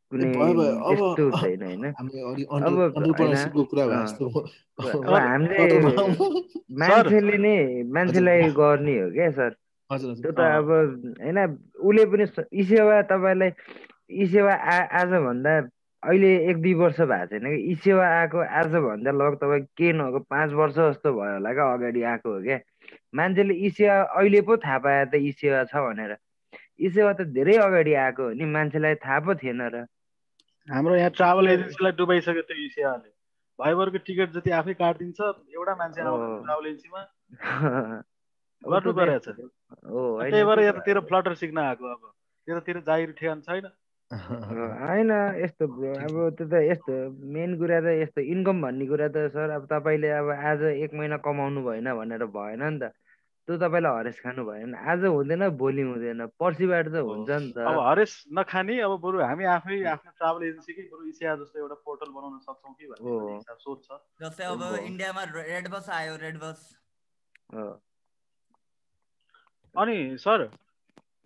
कुनै यस्तो छैन हैन। अब हामीले मान्छेले नै मान्छेलाई गर्ने हो क्या सर। त्यो त अब हैन, उसले पनि इसेवा तपाईँलाई इसेवा आजभन्दा अहिले 1-2 वर्ष भएको छैन कि, इसेवा आएको आजभन्दा लग तपाईँ के नभएको 5 वर्ष जस्तो भयो होला क्या अगाडि आएको हो क्या। मान्छेले इसेवा अहिले पो थाहा पायो त इसेवा छ भनेर। इसेवा त धेरै अगाडि आएको हो नि, मान्छेलाई थाहा पो थिएन र। हाम्रो यहाँ ट्राभल एजेन्सीलाई डुबाइसक्यो त्यो इसेवाले। भाइबरको टिकट जति आफै काटिदिन्छ, एउटा मान्छे आउँदैन ट्राभल एजेन्सीमा, गर्नु परेछ। त्यही भएर यतातिर फ्लटर सिक्न आएको। अब त्यतातिर जागिर ठेगान छैन। होइन यस्तो अब त्यो त यस्तो मेन कुरा त यस्तो इन्कम भन्ने कुरा त सर, अब तपाईँले अब आज 1 महिना कमाउनु भएन भनेर भएन नि त। त्यो तपाईँलाई हरेस खानु भएन, आज हुँदैन भोलि हुँदैन, पर्सिबाट त हुन्छ नि त। अब हरेस नखाने, अब बरु हामी आफै आफ्नो ट्राभल एजेन्सीकै बरु इसिया जस्तो एउटा पोर्टल बनाउन सक्छौँ कि भन्ने हिसाब सोच छ। जस्तै अब इन्डियामा रेड बस आयो, रेड बस। अनि सर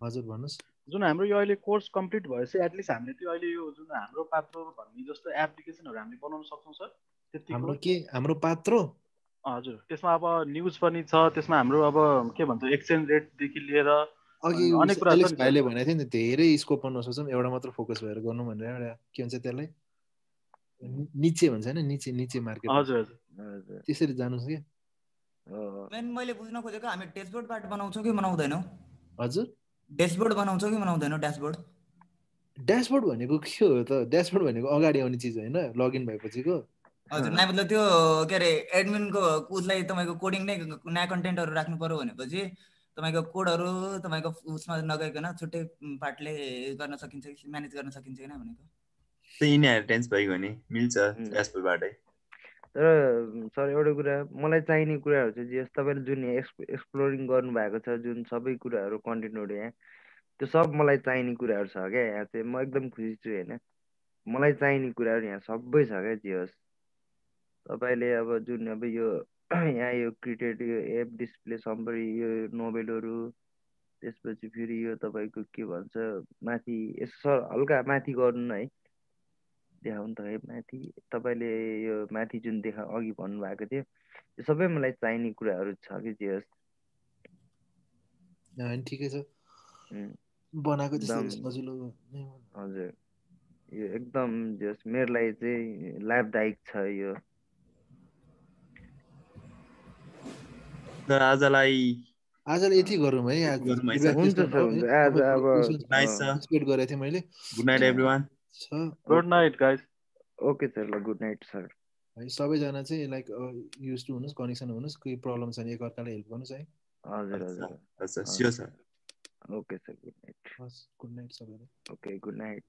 हजुर भन्नुहोस्, जुन हाम्रो यो अहिले कोर्स कम्प्लिट भएपछि एटलिस्ट हामीले त्यो अहिले यो जुन हाम्रो पात्रो भन्ने जस्तो एप्लिकेसनहरू हामीले बनाउन सक्छौँ सर? हाम्रो पात्रो? हजुर, त्यसमा अब न्युज पनि छ, त्यसमा हाम्रो अब के भन्छ एक्सचेन्ज रेटदेखि लिएर अघि एलेक्स भाइले भनेको थियो नि धेरै स्कोप गर्न सक्छौँ, एउटा मात्र फोकस भएर गर्नु भनेर। एउटा के भन्छ त्यसलाई, निचे भन्छ हैन, निचे मार्केट। हजुर हजुर, त्यसरी जानुस् के। मेन मैले बुझ्न खोजेको हामी ड्याशबोर्ड पार्ट बनाउँछौँ कि बनाउँदैनौ? हजुर, ड्याशबोर्ड बनाउँछौँ कि बनाउँदैनौ? ड्याशबोर्ड भनेको के हो त? ड्याशबोर्ड भनेको अगाडि आउने चिज होइन, लगइन भएपछिको। हजुर, नाइ मतलब त्यो के अरे एडमिनको उसलाई तपाईँको कोडिङ नै नयाँ कन्टेन्टहरू राख्नु पर्यो भनेपछि तपाईँको कोडहरू तपाईँको उसमा नगइकन छुट्टै पार्टले गर्न सकिन्छ कि म्यानेज गर्न सकिन्छ कि भनेको। त्यही इनहेरिटेन्स भइगयो नि, मिल्छ ड्याशबोर्डबाटै। तर सर एउटा कुरा मलाई चाहिने कुराहरू चाहिँ जे तपाईँले जुन एक्सप्लोरिङ गर्नुभएको छ, जुन सबै कुराहरू कन्टेन्टहरू यहाँ, त्यो सब मलाई चाहिने कुराहरू छ क्या। यहाँ चाहिँ म एकदम खुसी छु होइन, मलाई चाहिने कुराहरू यहाँ सबै छ क्या। जे होस् तपाईँले अब जुन अब यो यहाँ यो क्रिएटेड यो एप डिस्प्ले सम्बरी यो नोभेलहरू, त्यसपछि फेरि यो तपाईँको के भन्छ माथि यसो सर हल्का माथि गर्नु न है, देखाउनु त है माथि। तपाईँले यो माथि जुन अघि भन्नुभएको थियो त्यो सबै मलाई चाहिने कुराहरू छ कि। जे होस् ठिकै छ, बनाएको सजिलो। हजुर, यो एकदम जस मेरो लागि चाहिँ लाभदायक छ यो। आजलाई यति गरौँ है। हुन्छ सर, हुन्छ। आज अब एक्सपेक्ट गरेको थिएँ मैले। Good night everyone. Good night guys. Okay sir, ल गुड नाइट सर। है सबैजना चाहिँ लाइक युज टु हुनुहोस्, कनेक्सन हुनुहोस्, केही प्रब्लम छ भने एकअर्कालाई हेल्प गर्नुहोस् है। हजुर हजुर, sure sir. Okay sir, good night. Good night सबैलाई। Okay, good night.